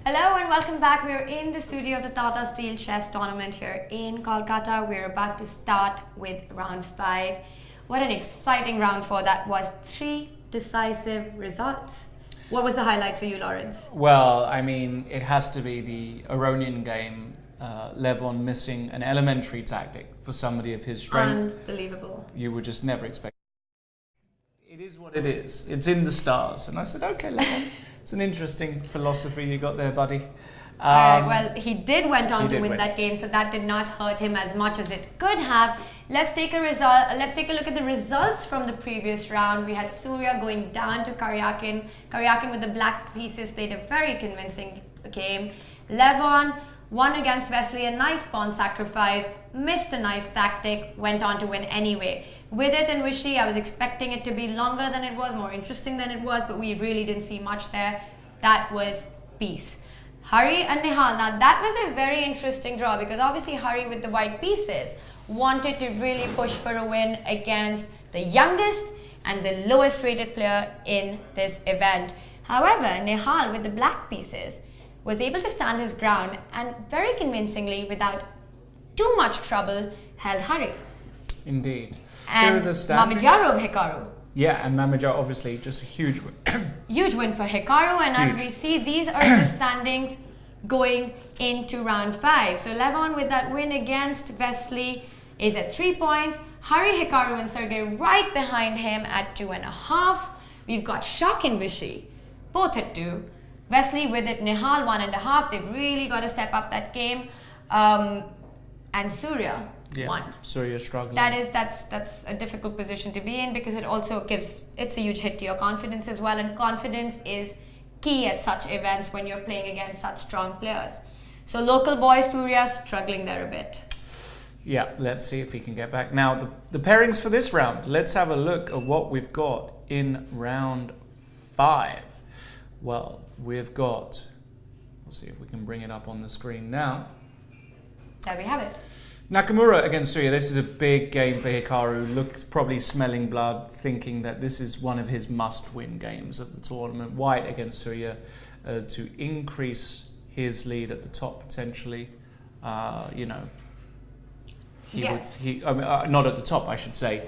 Hello and welcome back. We're in the studio of the Tata Steel Chess Tournament here in Kolkata. We're about to start with round 5. What an exciting round 4 that was. 3 decisive results. What was the highlight for you, Lawrence? Well, I mean, it has to be the Aronian game, Levon missing an elementary tactic for somebody of his strength. Unbelievable. You would just never expect. It is what it is. It's in the stars. And I said, okay, Levon, it's an interesting philosophy you got there, buddy. Alright, well, he went on to win that game, so that did not hurt him as much as it could have. Let's take a look at the results from the previous round. We had Surya going down to Karyakin. Karyakin with the black pieces played a very convincing game. Levon won against Wesley, a nice pawn sacrifice, missed a nice tactic, went on to win anyway. Vidit and Vishy, I was expecting it to be longer than it was, more interesting than it was, but we really didn't see much there. That was peace. Hari and Nihal, now that was a very interesting draw because obviously Hari with the white pieces wanted to really push for a win against the youngest and the lowest rated player in this event. However, Nihal with the black pieces was able to stand his ground and very convincingly, without too much trouble, held Hari. Indeed. And Mamedyarov of Hikaru. Yeah, and Mamedyarov obviously just a huge win. Huge win for Hikaru, and as we see, these are the standings going into round 5. So Levon with that win against Wesley is at 3 points. Hari, Hikaru and Sergey right behind him at 2.5. We've got Shak and Vishy both at 2. Wesley with it, Nihal 1.5. They've really got to step up that game. And Surya 1. Surya struggling. That's a difficult position to be in because it also it's a huge hit to your confidence as well, and confidence is key at such events when you're playing against such strong players. So local boy Surya struggling there a bit. Yeah, let's see if he can get back. Now the pairings for this round. Let's have a look at what we've got in round 5. Well, we've got, we'll see if we can bring it up on the screen now. There we have it. Nakamura against Surya. This is a big game for Hikaru. Probably smelling blood, thinking that this is one of his must-win games of the tournament. White against Surya to increase his lead at the top potentially. You know, not at the top, I should say.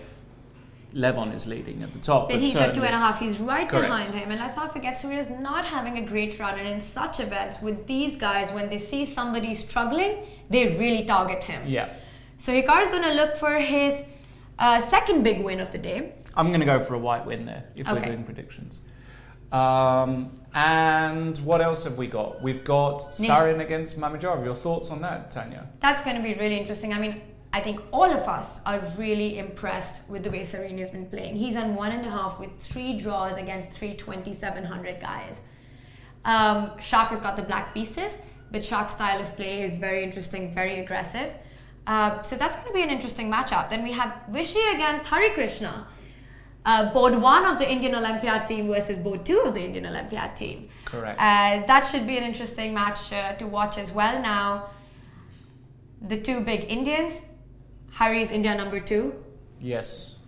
Levon is leading at the top. But he's at 2.5. He's right Correct. behind him. And let's not forget, Surya is not having a great run. And in such events, with these guys, when they see somebody struggling, they really target him. Yeah. So Hikaru is going to look for his second big win of the day. I'm going to go for a white win there, if we're doing predictions. And what else have we got? We've got Sarin against Mamedyarov. Your thoughts on that, Tanya? That's going to be really interesting. I mean, I think all of us are really impressed with the way Sarin has been playing. He's on 1.5 with 3 draws against 3 2,700 guys. Shak has got the black pieces, but Shak's style of play is very interesting, very aggressive. So that's going to be an interesting matchup. Then we have Vishy against Hari Krishna. Board 1 of the Indian Olympiad team versus board 2 of the Indian Olympiad team. Correct. That should be an interesting match to watch as well. Now, the 2 big Indians. Hari is India number 2. Yes.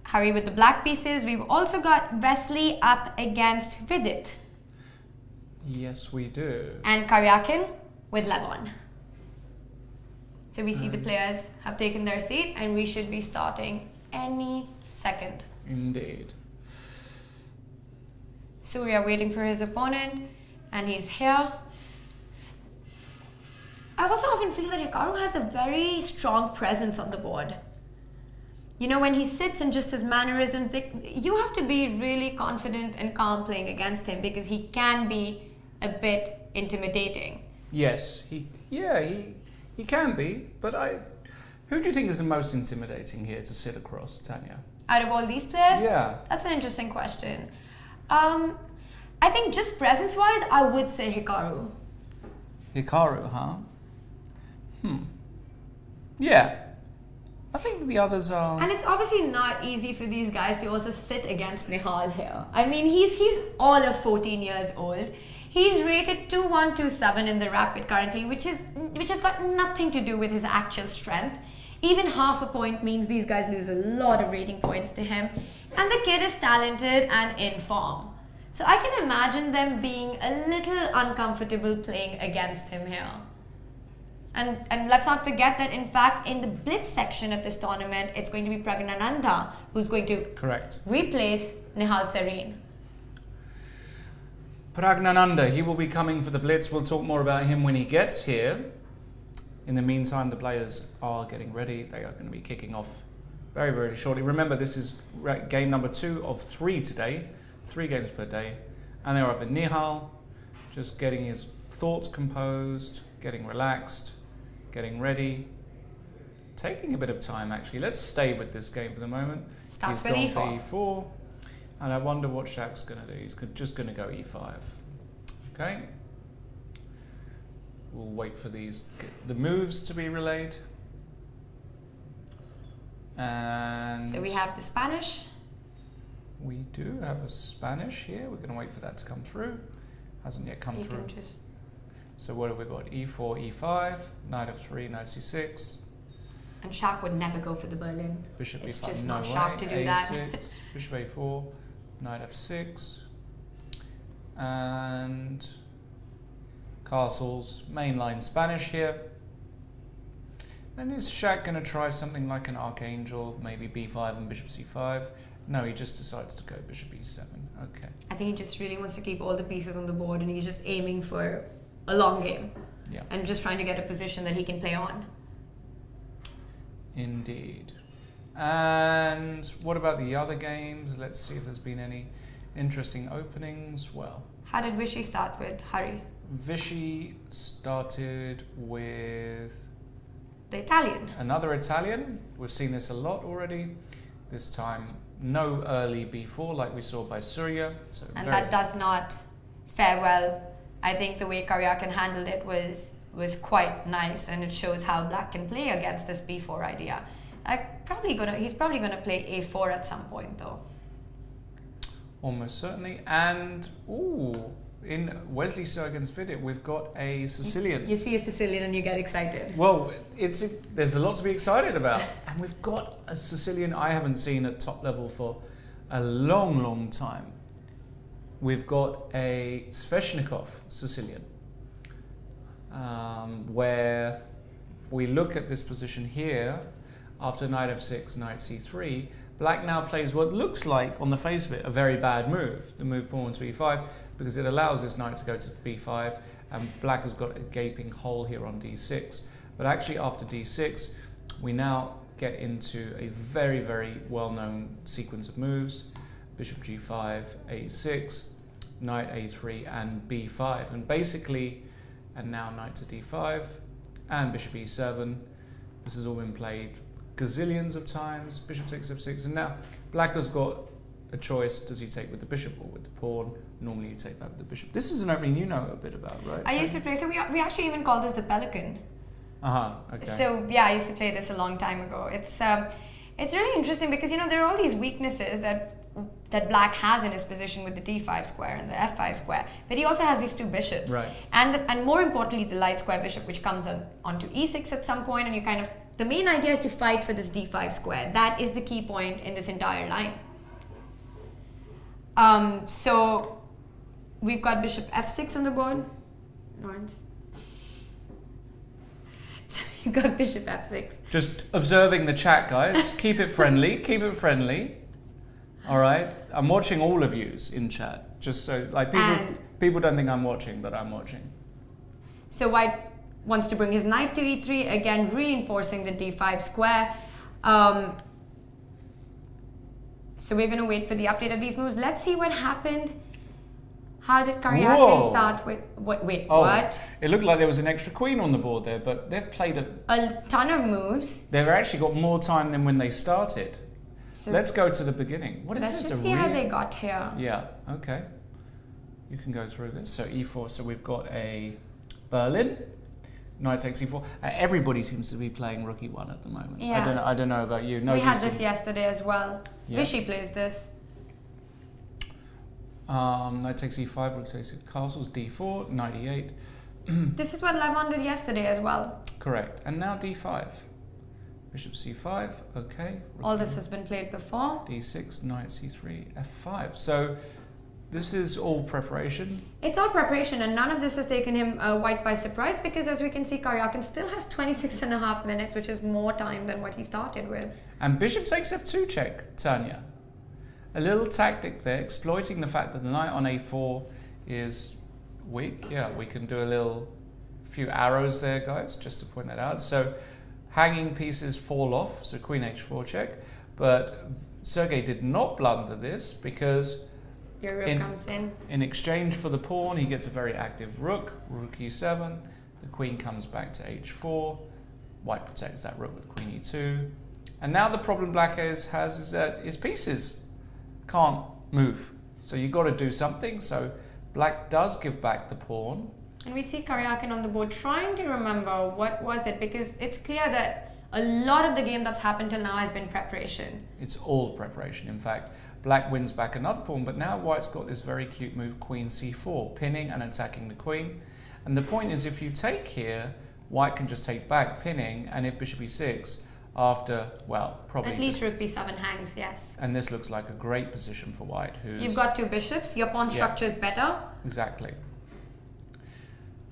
Hari with the black pieces. We've also got Wesley up against Vidit. Yes, we do. And Karyakin with Levon. So we see the players have taken their seat and we should be starting any second. Indeed. Surya waiting for his opponent and he's here. I also often feel that Hikaru has a very strong presence on the board. You know, when he sits and just his mannerisms, you have to be really confident and calm playing against him because he can be a bit intimidating. Yes, he can be, but who do you think is the most intimidating here to sit across, Tanya? Out of all these players? Yeah. That's an interesting question. I think just presence-wise, I would say Hikaru. Hikaru, huh? Yeah. I think the others are... And it's obviously not easy for these guys to also sit against Nihal here. I mean, he's all of 14 years old. He's rated 2127 in the Rapid currently, which has got nothing to do with his actual strength. Even half a point means these guys lose a lot of rating points to him. And the kid is talented and in form. So I can imagine them being a little uncomfortable playing against him here. And let's not forget that, in fact, in the blitz section of this tournament, it's going to be Praggnanandhaa who's going to replace Nihal Sareen. Praggnanandhaa, he will be coming for the blitz. We'll talk more about him when he gets here. In the meantime, the players are getting ready. They are going to be kicking off very, very shortly. Remember, this is game number 2 of 3 today. 3 games per day. And they're over Nihal, just getting his thoughts composed, getting relaxed, getting ready, taking a bit of time actually. Let's stay with this game for the moment. Starts with E4. For E4, and I wonder what Shak's going to do. He's just going to go E5. Okay. We'll wait for the moves to be relayed. And so we have the Spanish. We do have a Spanish here. We're going to wait for that to come through. Hasn't yet come through. So what have we got? E4, E5, Knight F3, Knight C6. And Shak would never go for the Berlin. Bishop it's B5. just no not way. Shak to do A6, that. Bishop A4, Knight F6. And castles, mainline Spanish here. And is Shak going to try something like an Archangel, maybe B5 and Bishop C5? No, he just decides to go Bishop E7. Okay. I think he just really wants to keep all the pieces on the board, and he's just aiming for a long game. Yeah. And just trying to get a position that he can play on. Indeed. And what about the other games? Let's see if there's been any interesting openings. Well, how did Vishy start with, Hari? Vishy started with the Italian. Another Italian. We've seen this a lot already. This time, no early B4 like we saw by Surya. So and that does not fare well. I think the way Karyakin handled it was quite nice, and it shows how Black can play against this B4 idea. He's probably gonna play A4 at some point though. Almost certainly. And in Wesley Sergen's video, we've got a Sicilian. You see a Sicilian and you get excited. Well, there's a lot to be excited about. And we've got a Sicilian I haven't seen at top level for a long, long time. We've got a Sveshnikov Sicilian, where we look at this position here, after Knight F6, Knight C3, Black now plays what looks like, on the face of it, a very bad move, the move pawn to E5, because it allows this knight to go to B5, and Black has got a gaping hole here on D6. But actually after D6, we now get into a very, very well-known sequence of moves. Bishop G5, A6, Knight A3, and B5. And basically, and now Knight to D5, and Bishop E7. This has all been played gazillions of times. Bishop 6, F6, and now Black has got a choice. Does he take with the bishop or with the pawn? Normally you take that with the bishop. This is an opening you know a bit about, right? I used to play, so we actually even call this the Pelican. Okay. So yeah, I used to play this a long time ago. It's really interesting because, you know, there are all these weaknesses that Black has in his position with the D5 square and the F5 square, but he also has these two bishops, right? And more importantly, the light square bishop, which comes onto E6 at some point, and you kind of, the main idea is to fight for this D5 square. That is the key point in this entire line. So we've got Bishop F6 on the board, Lawrence. So you've got Bishop F6. Just observing the chat, guys. Keep it friendly. Keep it friendly. All right. I'm watching all of yous in chat, just so like people don't think I'm watching, but I'm watching. So White wants to bring his knight to E3, again reinforcing the D5 square. So we're going to wait for the update of these moves. Let's see what happened. How did Karyakin start with... Wait, what? It looked like there was an extra queen on the board there, but they've played a ton of moves. They've actually got more time than when they started. So let's go to the beginning. What is this? Let's just see how they got here. Yeah, okay. You can go through this. So E4, so we've got a Berlin. Knight takes E4. Everybody seems to be playing Rook E1 at the moment. Yeah. I don't know about you. We had this yesterday as well. Yeah. Vishy plays this. Knight takes E5, rotates it. Castles, D4, Knight E8. This is what Lemon did yesterday as well. Correct. And now D5. Bishop C5, okay. All this has been played before. D6, Knight C3, F5. So This is all preparation. It's all preparation, and none of this has taken him white by surprise, because as we can see, Karyakin still has 26.5 minutes, which is more time than what he started with. And bishop takes f2 check, Tanya. A little tactic there, exploiting the fact that the knight on a4 is weak. Yeah, we can do a few arrows there, guys, just to point that out. So hanging pieces fall off, so queen h4 check. But Sergei did not blunder this, because your rook comes in. In exchange for the pawn, he gets a very active rook, rook e7. The queen comes back to h4. White protects that rook with queen e2. And now the problem black has is that his pieces can't move. So you've got to do something. So black does give back the pawn. And we see Karyakin on the board trying to remember what was it, because it's clear that a lot of the game that's happened till now has been preparation. It's all preparation, in fact. Black wins back another pawn, but now white's got this very cute move, queen c4, pinning and attacking the queen. And the point is, if you take here, white can just take back, pinning, and if bishop e6, after, well, probably... At least rook b7 hangs, yes. And this looks like a great position for white, who's... You've got two bishops, your pawn structure is better. Exactly.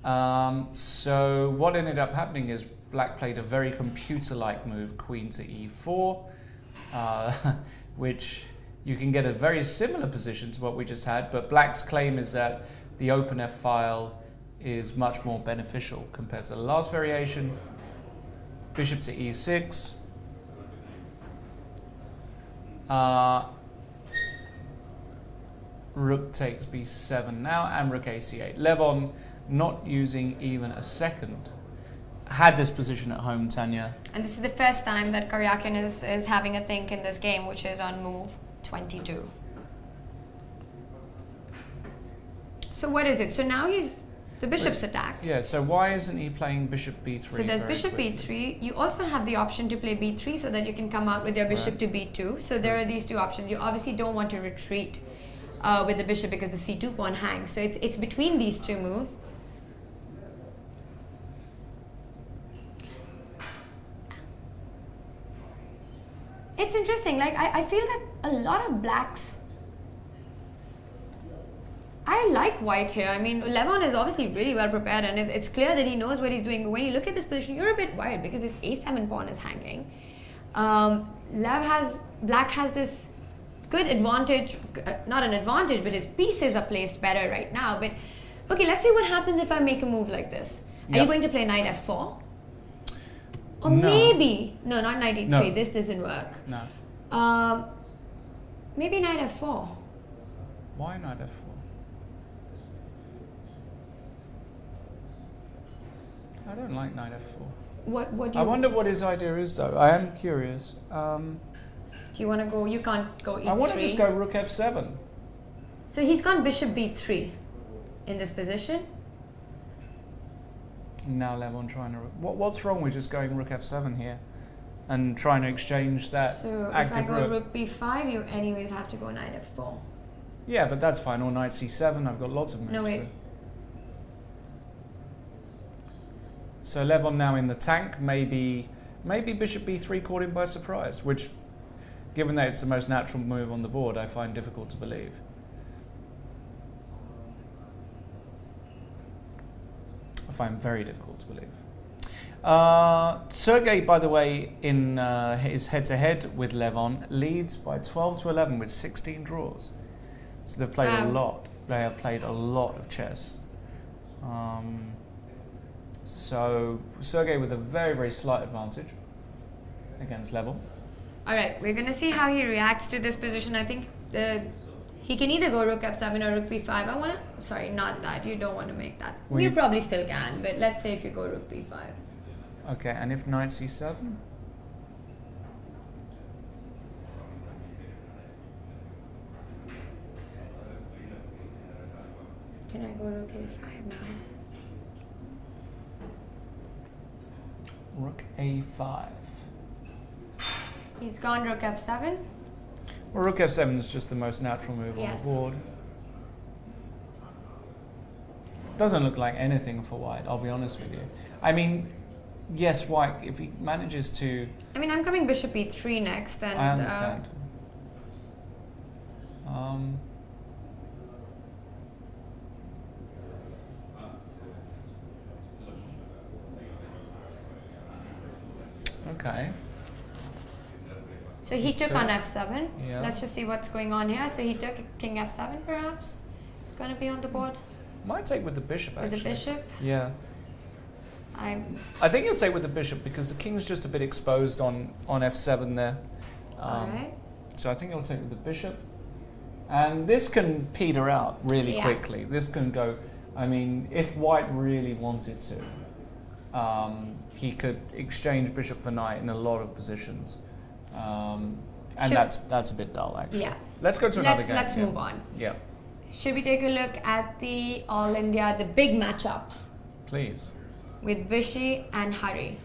So what ended up happening is black played a very computer-like move, queen to e4, which you can get a very similar position to what we just had, but black's claim is that the open F file is much more beneficial compared to the last variation. Bishop to e6. Rook takes b7 now, and rook ac8. Levon, not using even a second, had this position at home, Tanya. And this is the first time that Karyakin is having a think in this game, which is on move 22. So what is it? So now the bishop's attacked. Yeah, so why isn't he playing bishop b3? So there's bishop b3. You also have the option to play b3 so that you can come out with your bishop to b2. So there are these two options. You obviously don't want to retreat with the bishop because the c2 pawn hangs. So it's between these two moves. It's interesting. Like I feel that a lot of blacks. I like white here. I mean, Levon is obviously really well prepared, and it's clear that he knows what he's doing. But when you look at this position, you're a bit worried because this a7 pawn is hanging. Black has this good advantage, not an advantage, but his pieces are placed better right now. But okay, let's see what happens if I make a move like this. Are you going to play knight f4? Or maybe, no, not knight e3, no. This doesn't work. No. Maybe knight f4. Why knight f4? I don't like knight f4. What do you... I wonder what his idea is, though. I am curious. Do you want to go... You can't go e3. I want to just go rook f7. So he's gone bishop b3 in this position. Now Levon trying to... What's wrong with just going rook f7 here and trying to exchange that so active if I go rook b5, you anyways have to go knight f4. Yeah, but that's fine. Or knight c7. I've got lots of moves. No, wait. So Levon now in the tank. Maybe bishop b3 caught him by surprise, which, given that it's the most natural move on the board, I find difficult to believe. I find very difficult to believe. Sergei, by the way, in his head-to-head with Levon, leads by 12-11 with 16 draws. So they've played a lot. They have played a lot of chess. So Sergei with a very, very slight advantage against Levon. All right, we're going to see how he reacts to this position. I think he can either go rook f7 or rook b5. I want to... Sorry, not that. You don't want to make that. You probably still can, but let's say if you go rook b5. Okay, and if knight c7? Can I go rook a5 now? Rook a5. He's gone rook f7. Well, rook f7 is just the most natural move on the board. Doesn't look like anything for white, I'll be honest with you. I mean, yes, white, if he manages to... I mean, I'm coming bishop e3 next, and... I understand. Okay. So he took on f7. Yeah. Let's just see what's going on here. So he took king f7 perhaps. It's going to be on the board. Might take with the bishop, actually. With the bishop? Yeah. I think he'll take with the bishop because the king's just a bit exposed on f7 there. Alright. So I think he'll take with the bishop. And this can peter out really quickly. This can go, I mean, if white really wanted to, he could exchange bishop for knight in a lot of positions. And that's a bit dull, actually. Yeah. Let's go to another game. Let's move on. Yeah. Should we take a look at the All India, the big matchup? Please. With Vishy and Hari.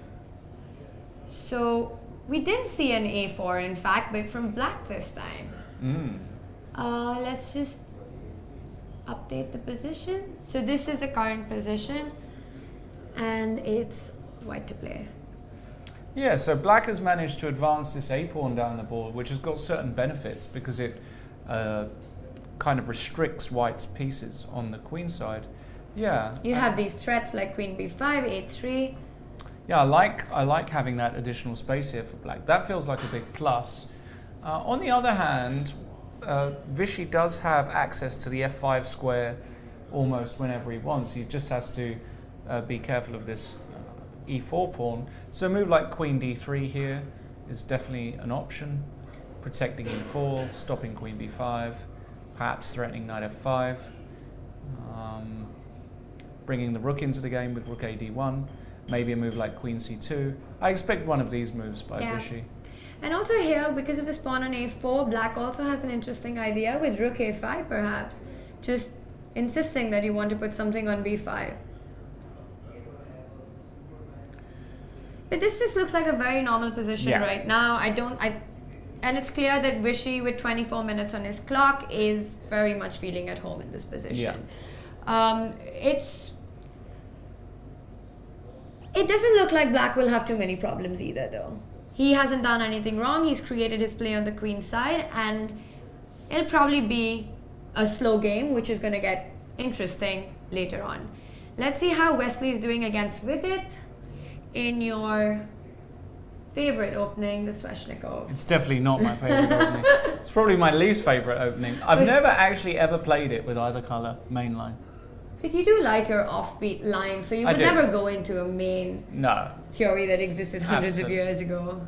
So we did see an a4 in fact, but from black this time. Let's just update the position. So this is the current position and it's white to play. Yeah, so black has managed to advance this a-pawn down the board, which has got certain benefits because it kind of restricts white's pieces on the queen side. Yeah. You have these threats like queen b5, a3. Yeah, I like having that additional space here for black. That feels like a big plus. On the other hand, Vishy does have access to the f5 square almost whenever he wants. He just has to be careful of this e4 pawn. So a move like queen d3 here is definitely an option. Protecting e4, stopping queen b5, perhaps threatening knight f5. Bringing the rook into the game with rook a d1. Maybe a move like queen c2. I expect one of these moves by Vishy. And also here, because of this pawn on a4, black also has an interesting idea with rook a5 perhaps. Just insisting that you want to put something on b5. But this just looks like a very normal position right now. And it's clear that Vishy with 24 minutes on his clock is very much feeling at home in this position. It doesn't look like black will have too many problems either though. He hasn't done anything wrong. He's created his play on the queen side and it'll probably be a slow game which is going to get interesting later on. Let's see how Wesley is doing against Vidit in your favorite opening, the Sveshnikov. It's definitely not my favorite opening. It's probably my least favorite opening. I've never actually ever played it with either color mainline. But you do like your offbeat line, so you would never go into a main theory that existed hundreds of years ago.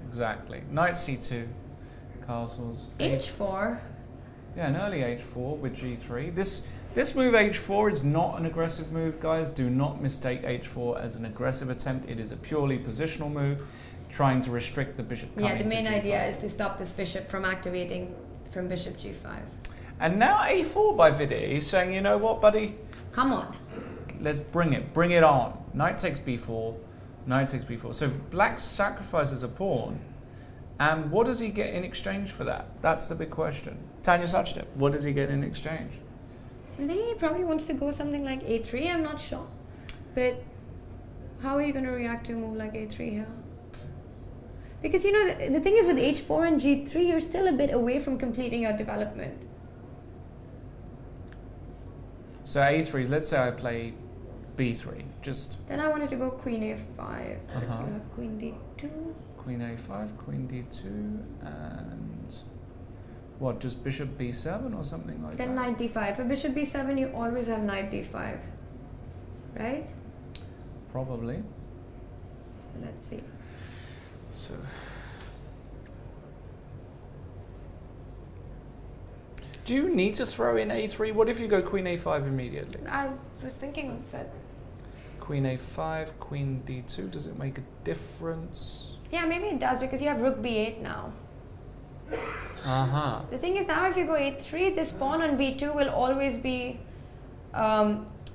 Exactly. Knight c2, castles. h4. Yeah, an early h4 with g3. This move h4 is not an aggressive move, guys. Do not mistake h4 as an aggressive attempt. It is a purely positional move, trying to restrict the bishop coming Yeah, the main to g5. idea is to stop this bishop from activating from bishop g5. And now a4 by Vidit. He's saying, you know what, buddy? Come on. Let's bring it on. Knight takes b4, knight takes b4. So black sacrifices a pawn. And what does he get in exchange for that? That's the big question. Tanya Sachdev, what does he get in exchange? I think he probably wants to go something like a3, I'm not sure. But how are you going to react to a move like a3 here? Because you know, the thing is with h4 and g3, you're still a bit away from completing your development. So a3, let's say I play b3, just... Then I wanted to go queen a5. You have queen d2. Queen a5, queen d2, and... What, just bishop b7 or something like that? Then knight d5. For bishop b7, you always have knight d5. Right? Probably. So let's see. So... Do you need to throw in a3? What if you go queen a5 immediately? I was thinking that... Queen a5, queen d2, does it make a difference? Yeah, maybe it does because you have rook b8 now. The thing is now if you go a3, this pawn on b2 will always be...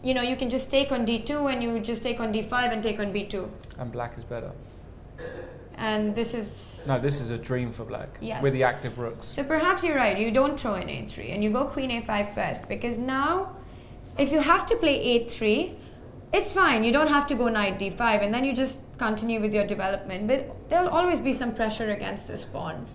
you know, you can just take on d2 and you just take on d5 and take on b2. And black is better. And this is... No, this is a dream for black. Yes. With the active rooks. So perhaps you're right, you don't throw in a3 and you go queen a5 first, because now if you have to play a3, it's fine, you don't have to go knight d5 and then you just continue with your development, but there'll always be some pressure against this pawn.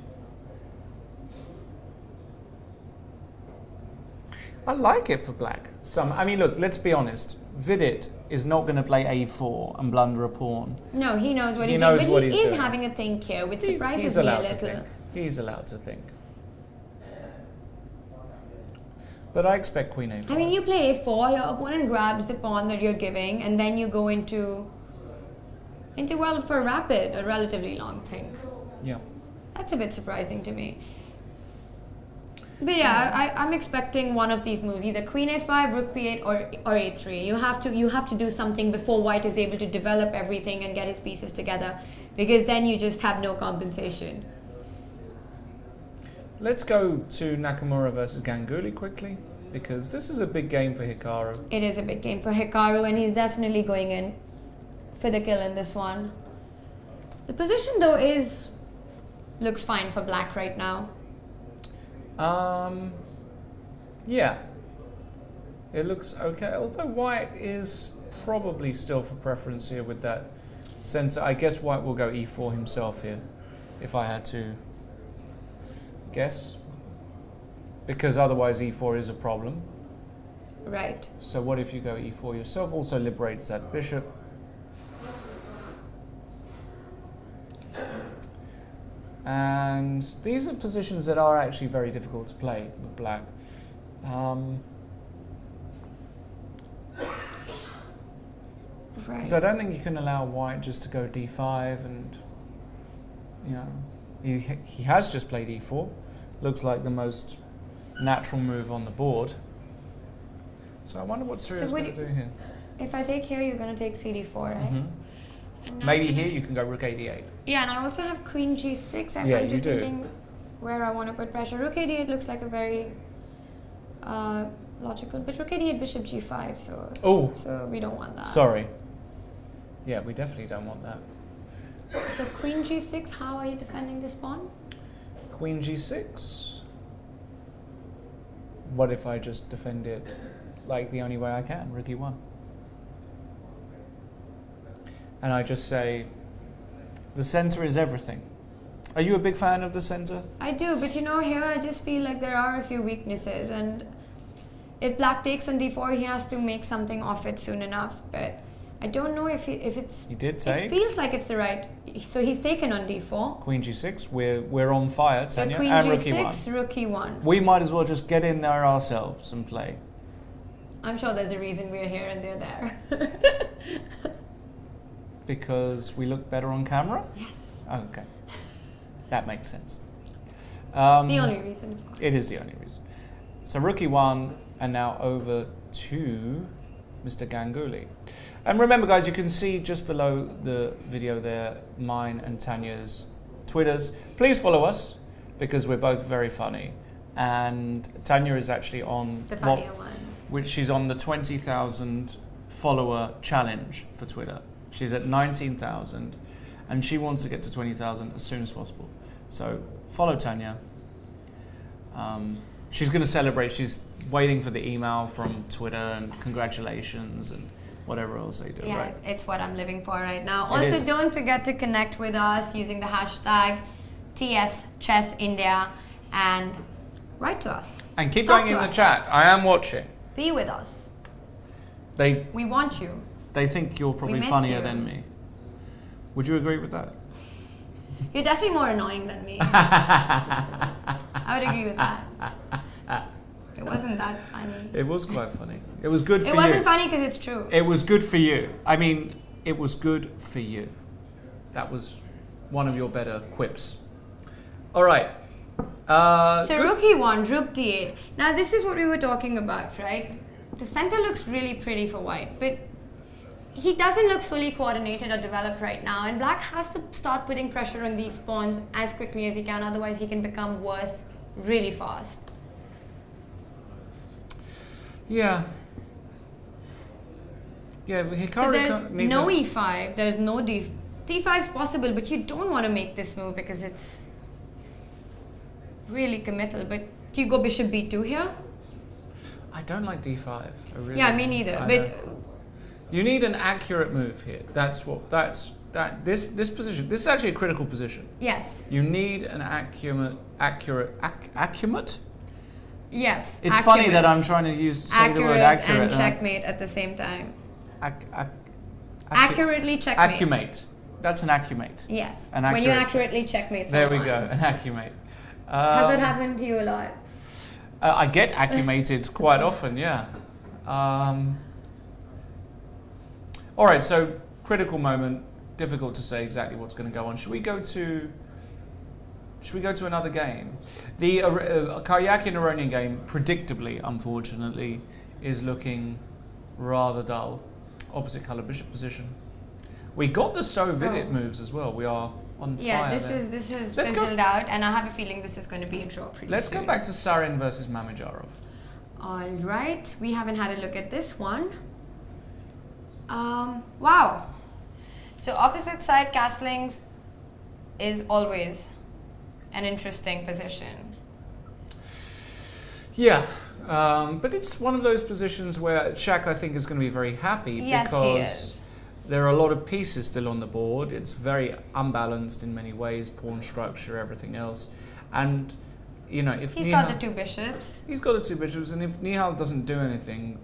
I like it for black. I mean, look, let's be honest. Vidit is not going to play a4 and blunder a pawn. No, he knows what he's knows doing. what But he's he is doing. having a think here, which surprises He's me a allowed to little. think. He's allowed to think. But I expect queen a5. I mean, you play a4, your opponent grabs the pawn that you're giving, and then you go into well, for rapid, a relatively long think. Yeah. That's a bit surprising to me. But yeah, I'm expecting one of these moves, either queen a5, rook b8, or a3. You have to do something before white is able to develop everything and get his pieces together, because then you just have no compensation. Let's go to Nakamura versus Ganguly quickly, because this is a big game for Hikaru. It is a big game for Hikaru, and he's definitely going in for the kill in this one. The position though looks fine for black right now. Yeah. It looks okay, although white is probably still for preference here with that center. I guess white will go e4 himself here, if I had to guess. Because otherwise e4 is a problem. Right. So what if you go e4 yourself? Also liberates that bishop. And these are positions that are actually very difficult to play with black. Because I don't think you can allow white just to go d5 and, you know, he has just played e4. Looks like the most natural move on the board. So I wonder what Surya's going to do here. If I take here, you're going to take cd4, right? Mm-hmm. Maybe here you can go rook a8. Yeah, and I also have queen g6. I'm just thinking where I want to put pressure. Rook a8 looks like a very logical, but rook a8, bishop g5, so we don't want that. Sorry. Yeah, we definitely don't want that. So queen g6, how are you defending this pawn? Queen g6. What if I just defend it like the only way I can, rook e1? And I just say, the center is everything. Are you a big fan of the center? I do, but you know, here I just feel like there are a few weaknesses, and if black takes on d4, he has to make something of it soon enough. But I don't know if it's. He did take. It feels like it's the right. So he's taken on d4. Queen g6. We're on fire, Tanya. So queen and g6, rook e1. We might as well just get in there ourselves and play. I'm sure there's a reason we're here and they're there. Because we look better on camera? Yes. Oh, okay. That makes sense. The only reason, of course. It is the only reason. So rook e1, and now over to Mr. Ganguly. And remember, guys, you can see just below the video there, mine and Tanya's Twitters. Please follow us, because we're both very funny. And Tanya is actually on the funnier one, which she's on the 20,000 follower challenge for Twitter. She's at 19,000 and she wants to get to 20,000 as soon as possible. So follow Tanya. She's going to celebrate. She's waiting for the email from Twitter and congratulations and whatever else they do. Yeah, right? It's what I'm living for right now. Also, don't forget to connect with us using the hashtag TSChessIndia and write to us. And keep going in the chat. I am watching. Be with us. We want you. They think you're probably funnier than me. Would you agree with that? You're definitely more annoying than me. I would agree with that. It wasn't that funny. It was quite funny. It was good for you. It wasn't funny because it's true. It was good for you. I mean, it was good for you. That was one of your better quips. All right. So rook e1, rook d8. Now this is what we were talking about, right? The center looks really pretty for white, but he doesn't look fully coordinated or developed right now, and black has to start putting pressure on these pawns as quickly as he can, otherwise he can become worse really fast. Yeah. Yeah, Hikaru so there's no e5, there's no d5 is possible, but you don't want to make this move because it's really committal. But do you go bishop b2 here? I don't like d5. Yeah, me neither. But you need an accurate move here. This position. This is actually a critical position. Yes. You need an accurate. Yes. It's funny that I'm trying to say the word accurate and checkmate at the same time. Accurately checkmate. Accumate. That's an accumate. Yes. An when you accurate accurately checkmate There someone. we go, an accumate. Has that happened to you a lot? I get acclimated quite often, yeah. All right, so critical moment. Difficult to say exactly what's going to go on. Should we go to another game? The Karyakin-Aronian game, predictably, unfortunately, is looking rather dull. Opposite colour bishop position. We got the Soviet moves as well. We are on fire. This is fizzled out, and I have a feeling this is going to be a draw pretty Let's soon. go back to Sarin versus Mamedyarov. All right, we haven't had a look at this one. Wow. So opposite side castlings is always an interesting position. Yeah, but it's one of those positions where Shaq, I think, is going to be very happy because he is. There are a lot of pieces still on the board. It's very unbalanced in many ways, pawn structure, everything else. And, you know, if he's got the two bishops. He's got the two bishops, and if Nihal doesn't do anything,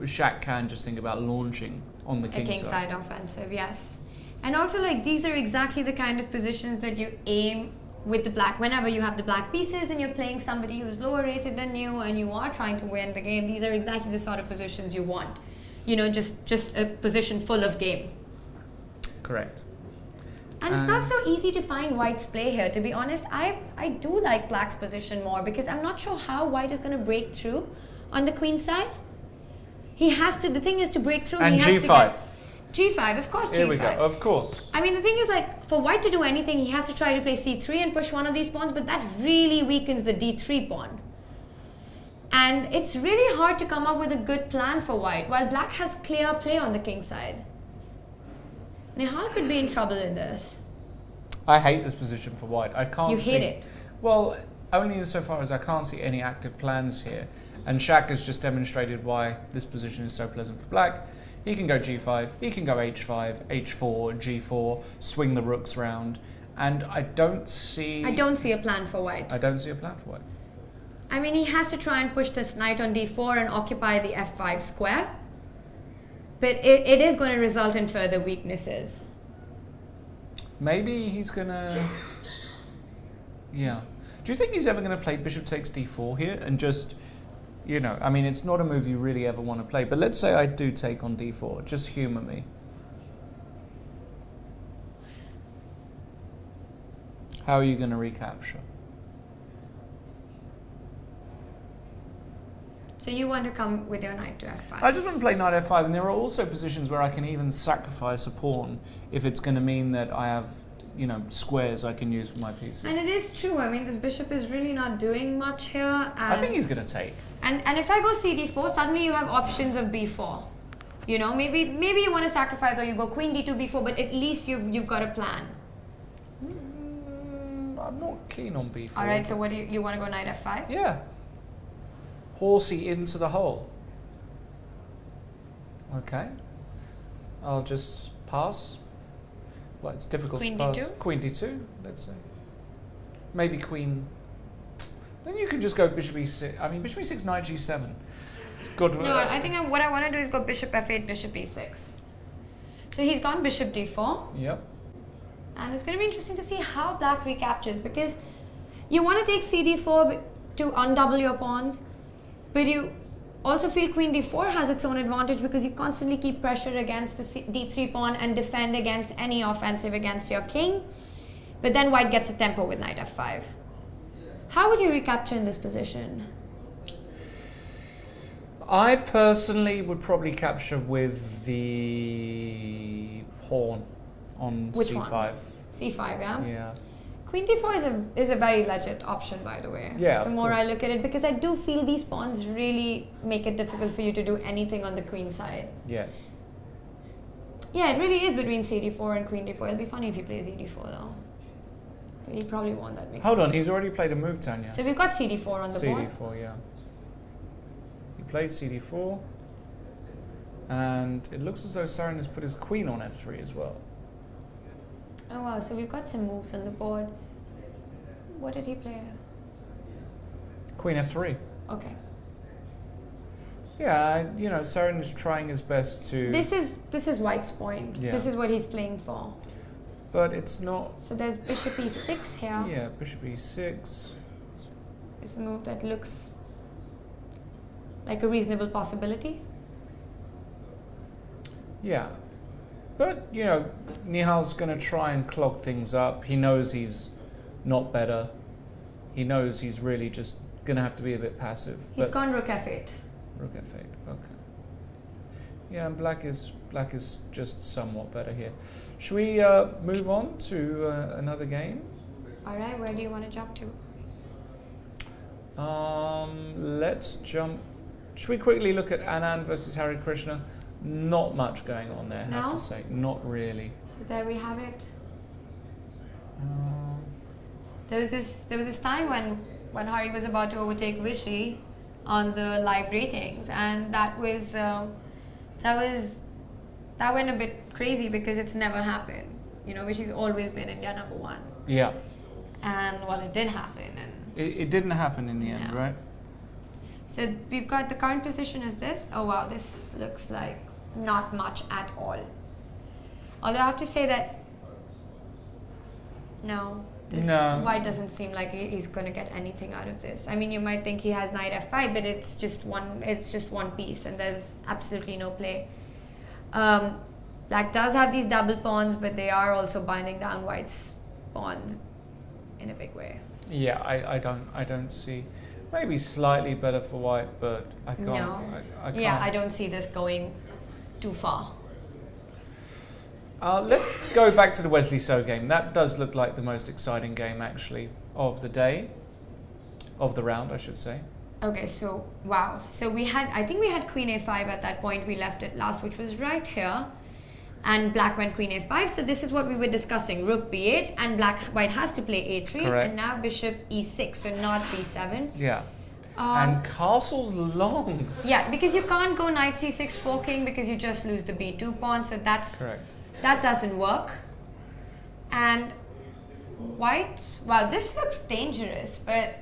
Shaq can just think about launching on the king side. A king side offensive, yes. And also, like, these are exactly the kind of positions that you aim with the black. Whenever you have the black pieces and you're playing somebody who's lower rated than you and you are trying to win the game, these are exactly the sort of positions you want. You know, just a position full of game. Correct. And it's not so easy to find white's play here. To be honest, I do like black's position more because I'm not sure how white is going to break through on the queen side. He has to, the thing is to break through, and he has G5. to get G5, of course G5. Here we go, of course. I mean, the thing is, like, for white to do anything, he has to try to play C3 and push one of these pawns, but that really weakens the D3 pawn. And it's really hard to come up with a good plan for white, while black has clear play on the king side. Nihal could be in trouble in this. I hate this position for white. I can't see... You hate it? Well, only insofar as I can't see any active plans here. And Shaq has just demonstrated why this position is so pleasant for black. He can go G5, he can go H5, H4, G4, swing the rooks round. And I don't see a plan for white. I don't see a plan for white. I mean, he has to try and push this knight on D4 and occupy the F5 square. But it is going to result in further weaknesses. Maybe he's going to... Yeah. Do you think he's ever going to play bishop takes D4 here and just... You know, I mean, it's not a move you really ever want to play. But let's say I do take on D4. Just humour me. How are you going to recapture? So you want to come with your knight to F5? I just want to play knight F5. And there are also positions where I can even sacrifice a pawn if it's going to mean that I have, you know, squares I can use for my pieces. And it is true. I mean, this bishop is really not doing much here. I think he's going to take. And if I go CD4, suddenly you have options of B4. You know, maybe you want to sacrifice or you go queen D2, B4, but at least you've got a plan. I'm not keen on B4. All right, so what do you want to go knight F5? Yeah. Horsey into the hole. Okay. I'll just pass. Well, it's difficult Queen to pass. D2? Queen D2, let's say. Maybe queen... Then you can just go bishop E6. I mean, bishop E6, knight G7. Good. No, I think what I want to do is go bishop F8, bishop E6. So he's gone bishop D4. Yep. And it's going to be interesting to see how black recaptures, because you want to take CD4 to undouble your pawns, but you also feel queen D4 has its own advantage because you constantly keep pressure against the D3 pawn and defend against any offensive against your king. But then white gets a tempo with knight F5. How would you recapture in this position? I personally would probably capture with the pawn on Which C5. one? C5, yeah? Yeah. Queen D4 is a very legit option, by the way. Yeah, the more I look at it, because I do feel these pawns really make it difficult for you to do anything on the queen side. Yes. Yeah, it really is between CD4 and queen D4. It'll be funny if he plays E4 though. But he probably won't. That makes Hold sense. on, he's already played a move, Tanya. So we've got CD4 on the board. CD4, yeah. He played CD4. And it looks as though Sarin has put his queen on F3 as well. Oh wow, so we've got some moves on the board. What did he play? Queen F3. Okay. Yeah, you know, Saren is trying his best to... This is White's point. Yeah. This is what he's playing for. But it's not... So there's bishop e6 here. Yeah, bishop e6. It's a move that looks like a reasonable possibility. Yeah. But, you know, Nihal's going to try and clog things up. He knows he's not better. He knows he's really just going to have to be a bit passive. He's gone rook f8. Rook f8, okay. Yeah, and black is just somewhat better here. Should we move on to another game? All right, where do you want to jump to? Let's jump. Should we quickly look at Anand versus Hari Krishna? Not much going on there, I have to say. Not really. So there we have it. There was this time when Hari was about to overtake Vishy on the live ratings, and that went a bit crazy because it's never happened. You know, Vishy's always been India #1. Yeah. And well, it did happen, and it didn't happen in the end, right? So we've got the current position is this. Oh wow, this looks like not much at all. Although I have to say that no. White doesn't seem like he's going to get anything out of this. I mean, you might think he has knight f5, but it's just one piece, and there's absolutely no play. Black does have these double pawns, but they are also binding down White's pawns in a big way. Yeah, I don't see. Maybe slightly better for White, but I can't. No. I can't. Yeah, I don't see this going too far. Let's go back to the Wesley So game. That does look like the most exciting game, actually, of the day, of the round, I should say. Okay, so wow. So I think we had Queen a5 at that point. We left it last, which was right here, and Black went Queen a5. So this is what we were discussing: Rook b8, and White has to play a3, Correct. and now Bishop e6, so not b7. Yeah. And castle's long. Yeah, because you can't go knight c6 forking because you just lose the b2 pawn. So that's correct. That doesn't work. And White, wow, this looks dangerous, but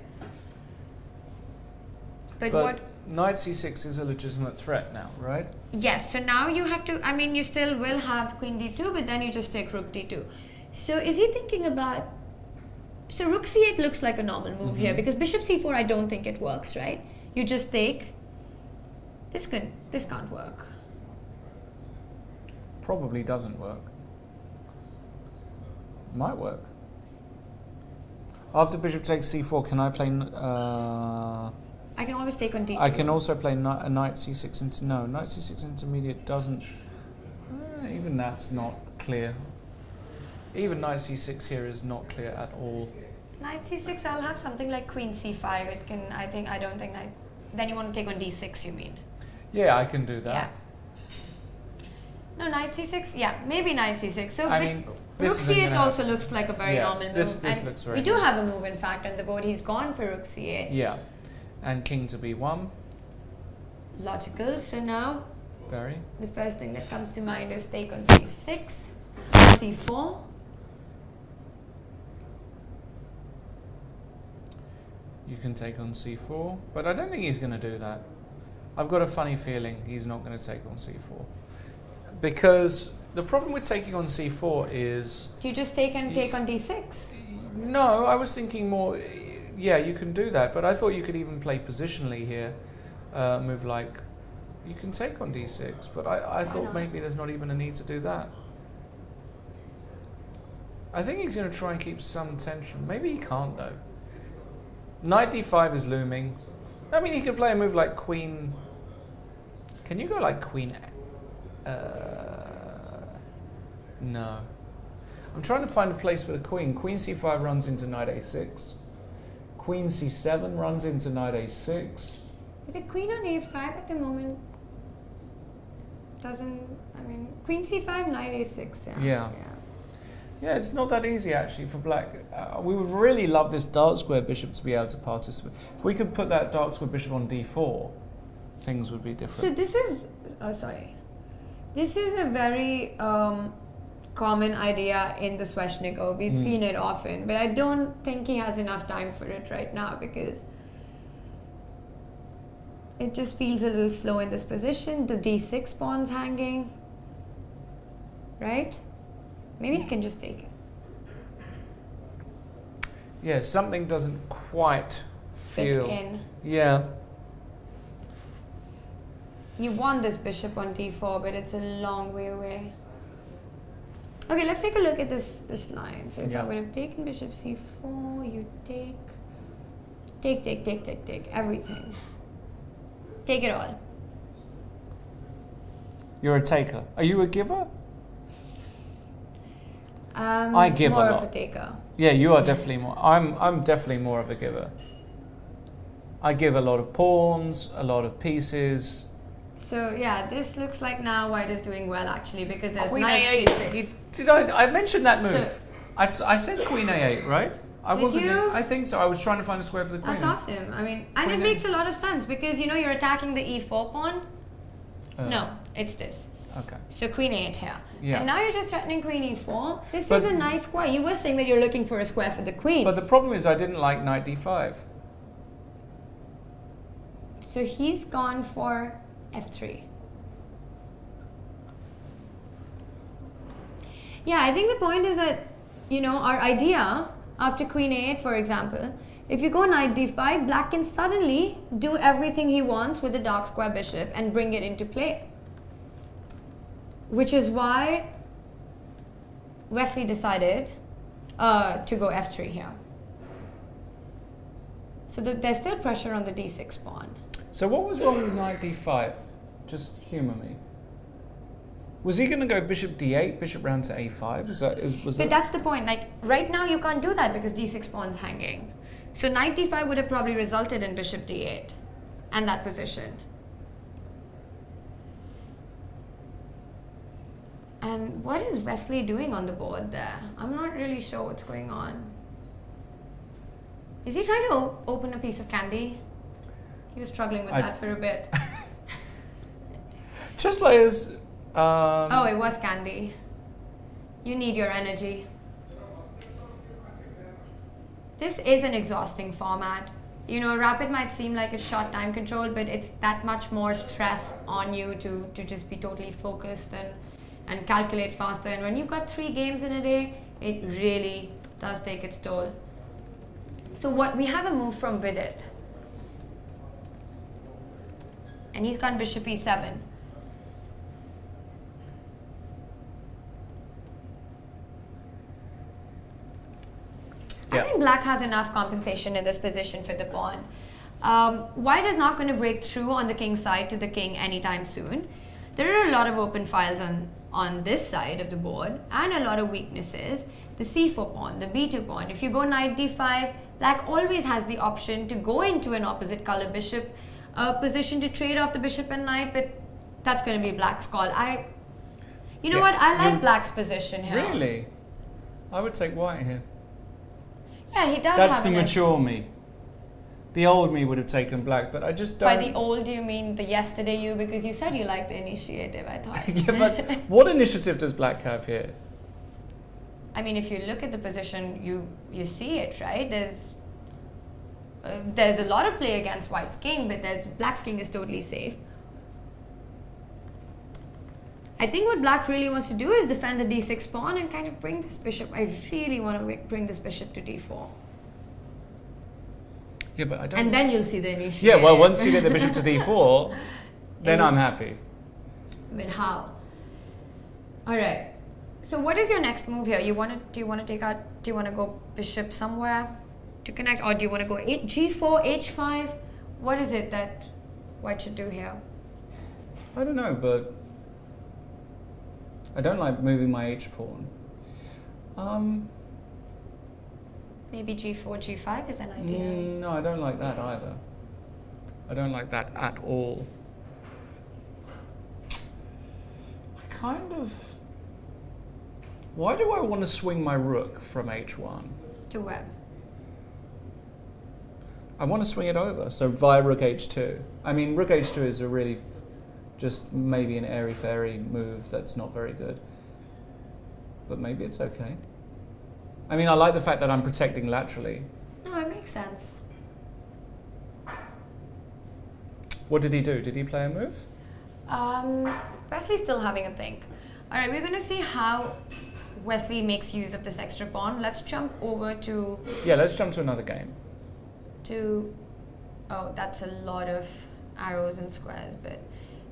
what? Knight c6 is a legitimate threat now, right? Yes, so now you have to, I mean, you still will have queen d2, but then you just take rook d2. So is he thinking about, so rook c8 looks like a normal move here, because bishop c4 I don't think it works, right? You just take, this can't work. Probably doesn't work. Might work. After bishop takes c4, can I play... I can always take on d2. I can also play knight c6 into... No, knight c6 intermediate doesn't... even that's not clear. Even knight c6 here is not clear at all. Knight c6, I'll have something like queen c5. It can, I don't think knight... Then you want to take on d6, you mean? Yeah, I can do that. Yeah. No, knight c6? Yeah, maybe knight c6. So I mean, rook c8 also looks like a very normal move. This looks very we do have a move, in fact, on the board. He's gone for rook c8. Yeah. And king to b1. Logical. So now, Very. the first thing that comes to mind is take on c6, c4. You can take on c4, but I don't think he's going to do that. I've got a funny feeling he's not going to take on c4. Because the problem with taking on c4 is... Do you just take on d6? No, I was thinking more... Yeah, you can do that, but I thought you could even play positionally here. Move like... You can take on d6, but I thought maybe there's not even a need to do that. I think he's going to try and keep some tension. Maybe he can't, though. Knight d5 is looming. I mean, he could play a move like queen... Can you go like queen... No. I'm trying to find a place for the queen. Queen c5 runs into knight a6. Queen c7 runs into knight a6. The queen on a5 at the moment doesn't... I mean, queen c5, knight a6. Yeah. Yeah, it's not that easy actually for black. We would really love this dark square bishop to be able to participate. If we could put that dark square bishop on d4, things would be different. So this is... Oh, sorry. This is a very common idea in the Sveshnikov. We've seen it often, but I don't think he has enough time for it right now because It just feels a little slow in this position. The d6 pawn's hanging. Right? Maybe I can just take it. Yeah, something doesn't quite Fit in. Yeah. You want this bishop on d4, but it's a long way away. Okay, let's take a look at this line. So if I would have taken bishop c4, you take everything. Take it all. You're a taker. Are you a giver? I give more a lot. Of a taker. Yeah, you are definitely more. I'm definitely more of a giver. I give a lot of pawns, a lot of pieces. So yeah, this looks like now white is doing well actually because there's Queen knight A8. c6. I mentioned that move. So, I said Queen A8, right? Did you? I think so. I was trying to find a square for the queen. That's awesome. I mean, and Queen it makes a lot of sense because you're attacking the e4 pawn. No, it's this. Okay. So Queen A8 here. Yeah. And now you're just threatening Queen E4. This is a nice square. You were saying that you're looking for a square for the queen. But the problem is I didn't like Knight D5. So he's gone for F3. Yeah, I think the point is that, our idea after Queen A8, for example, if you go Knight D5, Black can suddenly do everything he wants with the dark square bishop and bring it into play. Which is why Wesley decided to go F3 here. So there's still pressure on the D6 pawn. So what was wrong with Knight D5? Just humour me. Was he going to go Bishop D8, Bishop round to A5? But that's the point. Like right now you can't do that because D6 pawn's hanging. So Knight D5 would have probably resulted in Bishop D8 and that position. And what is Wesley doing on the board there? I'm not really sure what's going on. Is he trying to open a piece of candy? He was struggling with that for a bit. Chess players... oh, it was candy. You need your energy. This is an exhausting format. Rapid might seem like a short time control, but it's that much more stress on you to just be totally focused and calculate faster. And when you've got 3 games in a day, it really does take its toll. So we have a move from Vidit. And he's gone Bishop E7. I think Black has enough compensation in this position for the pawn. White is not going to break through on the king's side to the king anytime soon. There are a lot of open files on this side of the board and a lot of weaknesses. The c4 pawn, the b2 pawn. If you go Knight d5, Black always has the option to go into an opposite color bishop position to trade off the bishop and knight, but that's going to be Black's call. You know what? I like Black's position here. Really? I would take white here. Yeah, he does That's have the mature me. The old me would have taken Black, but I just don't... By the old, you mean the yesterday you? Because you said you liked the initiative, I thought. Yeah, but what initiative does Black have here? I mean, if you look at the position, you see it, right? There's a lot of play against White's king, but Black's king is totally safe. I think what Black really wants to do is defend the d6 pawn and kind of bring this bishop. I really want to bring this bishop to d4. Yeah, but I don't... And then you'll see the initiative. Yeah, well, once you get the bishop to d4, then I'm happy. But how? All right. So what is your next move here? Do you want to go bishop somewhere to connect, or do you want to go g4, h5? What is it that White should do here? I don't know, but I don't like moving my h pawn. Maybe g4, g5 is an idea. No, I don't like that either. I don't like that at all. Why do I want to swing my rook from h1? To where? I want to swing it over, so via rook h2. I mean, rook h2 is a really just maybe an airy-fairy move that's not very good. But maybe it's okay. I mean, I like the fact that I'm protecting laterally. No, it makes sense. What did he do? Did he play a move? Wesley's still having a think. All right, we're going to see how Wesley makes use of this extra pawn. Let's jump over to... Yeah, let's jump to another game. Oh, that's a lot of arrows and squares, but...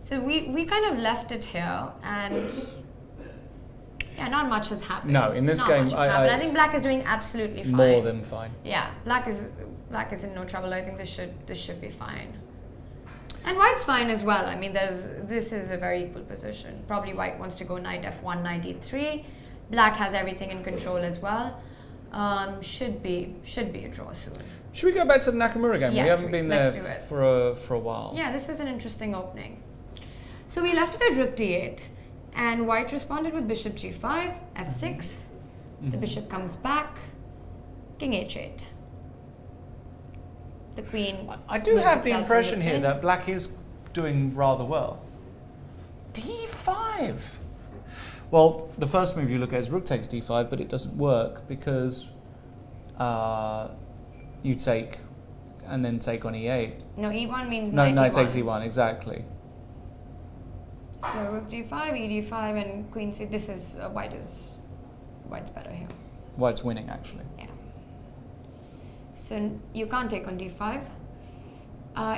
So we kind of left it here, and... Yeah, not much has happened. No, in this game, I think black is doing absolutely fine. More than fine. Yeah, black is in no trouble. I think this should be fine. And white's fine as well. I mean, this is a very equal position. Probably white wants to go knight f1, knight e3. Black has everything in control as well. Should be a draw soon. Should we go back to the Nakamura game? Yes, we haven't been there for a while. Yeah, this was an interesting opening. So we left it at rook d8, and white responded with bishop g5, f6. The bishop comes back, king h8. The queen. I do have the impression here that black is doing rather well. d5. Well, the first move you look at is rook takes d5, but it doesn't work because you take and then take on e8. No, e1 means no, knight knight e1. takes e1, exactly. So rook g5, ed5, and queen c. This is white's better here. White's winning, actually. Yeah. So you can't take on d5.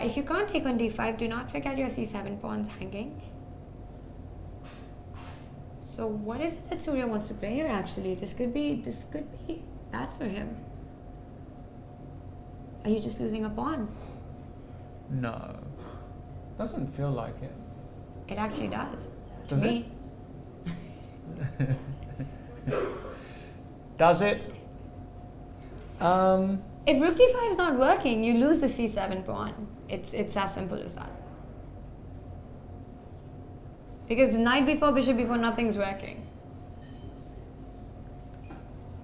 If you can't take on d5, do not forget your c7 pawns hanging. So what is it that Surya wants to play here? Actually, this could be bad for him. Are you just losing a pawn? No, doesn't feel like it. It actually does. Does to it? Me. Does it? If rook d5 is not working, you lose the c7 pawn. It's as simple as that. Because the knight b4, bishop b4, nothing's working.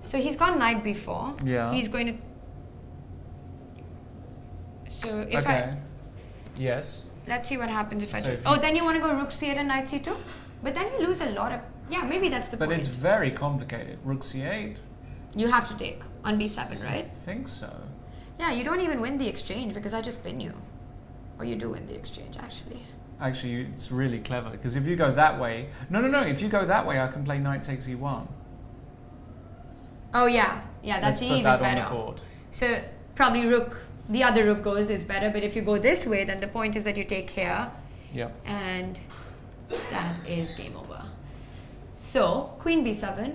So he's got knight b4. Yeah. He's going to... So if Yes. Let's see what happens if I do... if Oh, then you want to go rook c8 and knight c2? But then you lose a lot of... Yeah, maybe that's the point. But it's very complicated. Rook c8. You have to take on b7, right? I think so. Yeah, you don't even win the exchange because I just pin you. Or you do win the exchange, actually. Actually, it's really clever because if you go that way... No. If you go that way, I can play knight takes e1. Oh, yeah. Yeah, that's Let's put even that better. on the board. So probably rook... The other rook goes is better, but if you go this way, then the point is that you take here. Yep. And that is game over. So, queen b7,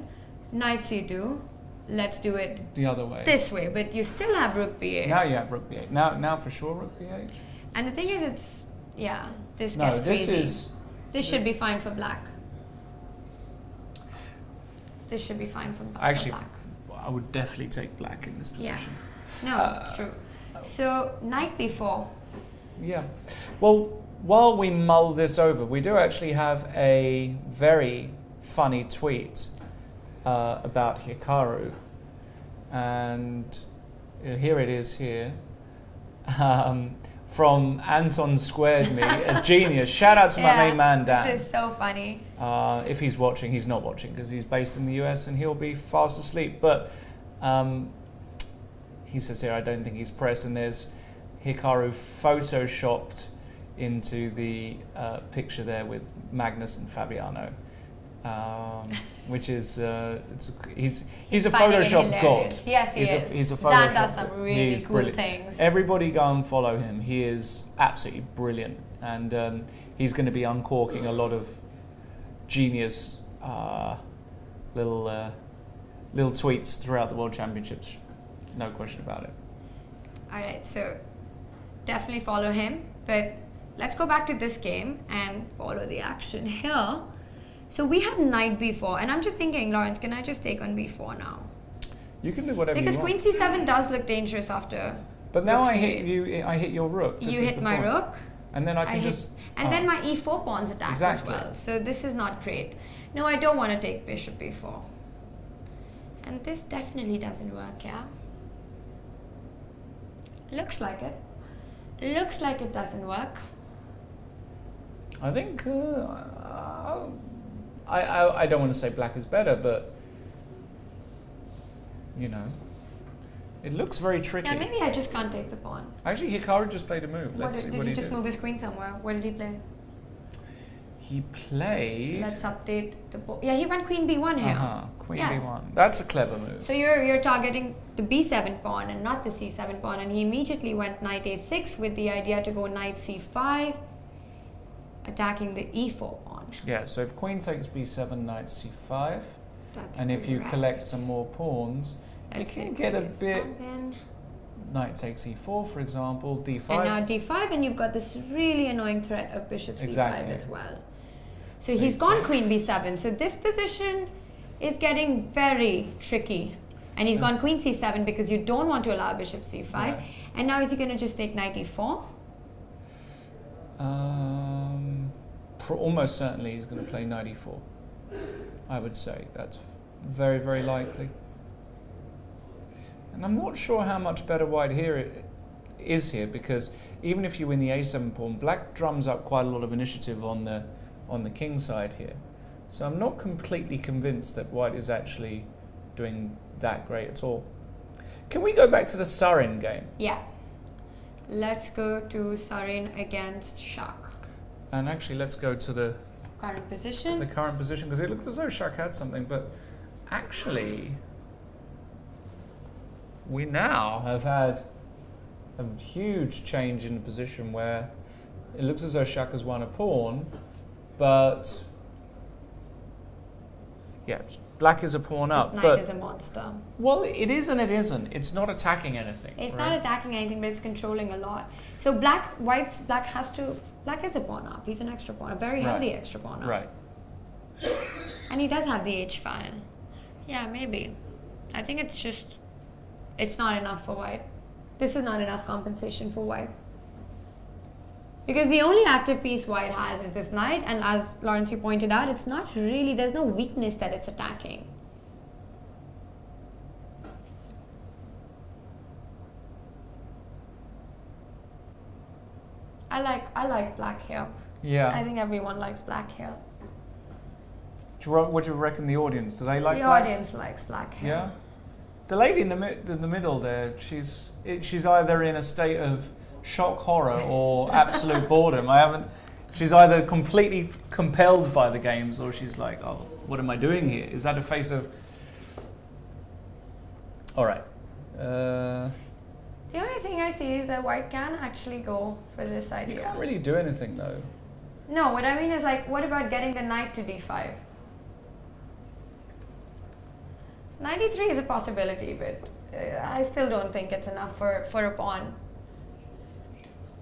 knight c2. Let's do it the other way. This way, but you still have rook b8. Now you have rook b8. Now for sure rook b8. And the thing is, this gets crazy. This should be fine for black. This should be fine for black. Actually, I would definitely take black in this position. Yeah. No, it's true. So, knight b4. Yeah. Well, while we mull this over, we do actually have a very funny tweet about Hikaru. And here it is here. From Anton Squared Me, a genius. Shout out to my main man, Dan. This is so funny. If he's watching, he's not watching because he's based in the US and he'll be fast asleep. But he says here, I don't think he's pressed, and there's Hikaru photoshopped into the picture there with Magnus and Fabiano, which is he's a Photoshop god. Yes, he is. He's a Photoshop. Dan does some really cool brilliant. things. Everybody go and follow him. He is absolutely brilliant, and he's going to be uncorking a lot of genius little tweets throughout the World Championships. No question about it. All right, so definitely follow him. But let's go back to this game and follow the action here. So we have knight b4, and I'm just thinking, Lawrence, can I just take on b4 now? You can do whatever because you want. Queen c7 does look dangerous after. But now rook I c8. hit you. I hit your rook. You hit my rook. And then I can just. And then my e4 pawn's attacked exactly. as well. So this is not great. No, I don't want to take bishop b4. And this definitely doesn't work, yeah? Looks like it. Looks like it doesn't work. I think I don't want to say black is better, but you know, It looks very tricky. Yeah, maybe I just can't take the pawn. Actually, Hikaru just played a move. Let's see. Did he just move his queen somewhere? What did he play? He played... Let's update the board. Yeah, he went queen b1 here. Queen b1. That's a clever move. So you're targeting the b7 pawn and not the c7 pawn, and he immediately went knight a6 with the idea to go knight c5, attacking the e4 pawn. Yeah, so if queen takes b7, knight c5, That's and if you correct. collect some more pawns, you can get a bit... Knight takes e4, for example, d5. And now d5, and you've got this really annoying threat of bishop c5 as well. So he's gone queen b7. So this position is getting very tricky. And he's gone queen c7 because you don't want to allow bishop c5. Right. And now is he going to just take knight e4? Almost certainly he's going to play knight e4. I would say that's very, very likely. And I'm not sure how much better white here is here, because even if you win the a7 pawn, black drums up quite a lot of initiative on the king side here. So I'm not completely convinced that white is actually doing that great at all. Can we go back to the Sarin game? Yeah. Let's go to Sarin against Shak. And actually, let's go to the current position. The current position, because it looked as though Shak had something, but actually, we now have had a huge change in the position where it looks as though Shak has won a pawn, but yeah, black is a pawn up. This knight is a monster. Well, it is and it isn't. It's not attacking anything. It's not attacking anything, but it's controlling a lot. So black is a pawn up. He's an extra pawn, a very healthy extra pawn up. Right. And he does have the h file. Yeah, maybe. I think it's not enough for white. This is not enough compensation for white. Because the only active piece white has is this knight, and as Lawrence, you pointed out, it's not really, there's no weakness that it's attacking. I like black here. Yeah. I think everyone likes black here. What do you reckon the audience? Do they like the black? The audience likes black here. Yeah. The lady in the middle there, she's either in a state of shock horror or absolute boredom. She's either completely compelled by the games, or she's like, oh, what am I doing here? Is that a face of... All right. The only thing I see is that white can actually go for this idea. You can't really do anything though. No, what I mean is, like, what about getting the knight to d5? So 93 is a possibility, but I still don't think it's enough for a pawn.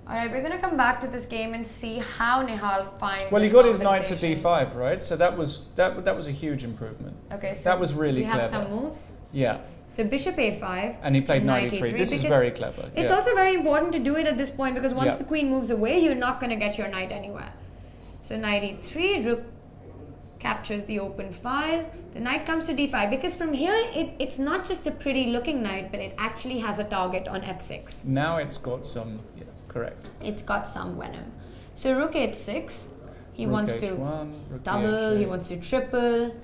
Alright, we're going to come back to this game and see how Nihal finds. Well, he got his knight to d5, right? So that was a huge improvement. Okay, so that was really clever. We have some moves. Yeah. So bishop a5. And he played knight e3. This is very clever. It's also very important to do it at this point, because once the queen moves away, you're not going to get your knight anywhere. So knight e3, rook captures the open file. The knight comes to d5, because from here it's not just a pretty looking knight, but it actually has a target on f6. Now it's got some, correct. It's got some venom. So rook h6, he wants to double, he wants to triple,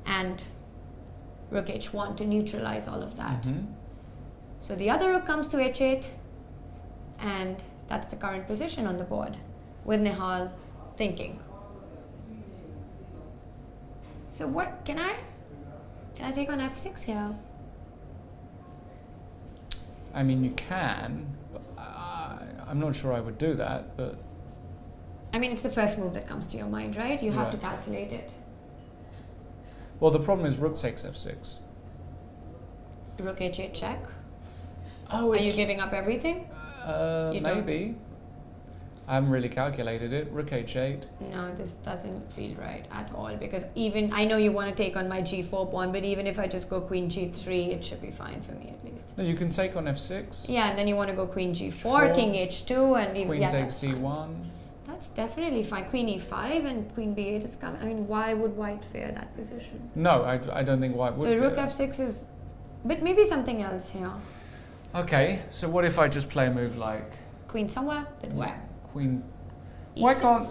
and rook h1 to neutralize all of that. So the other rook comes to h8, and that's the current position on the board, with Nihal thinking. So what can I take on f6 here? I mean, you can, but I'm not sure I would do that, but... I mean, it's the first move that comes to your mind, right? You have to calculate it. Well, the problem is rook takes f6. Rook h8 check. Oh, are you giving up everything? Maybe. I haven't really calculated it. Rook h8. No, this doesn't feel right at all, because even, I know you want to take on my g4 pawn, but even if I just go queen g3, it should be fine for me at least. No, you can take on f6. Yeah, and then you want to go queen g4, king h2, and even... Queen takes d1. That's definitely fine. Queen e5 and queen b8 is coming. I mean, why would white fear that position? No, I don't think white would fear. So rook f6 is... But maybe something else here. Okay, so what if I just play a move like... Queen somewhere, but where? Queen... E6. Why can't...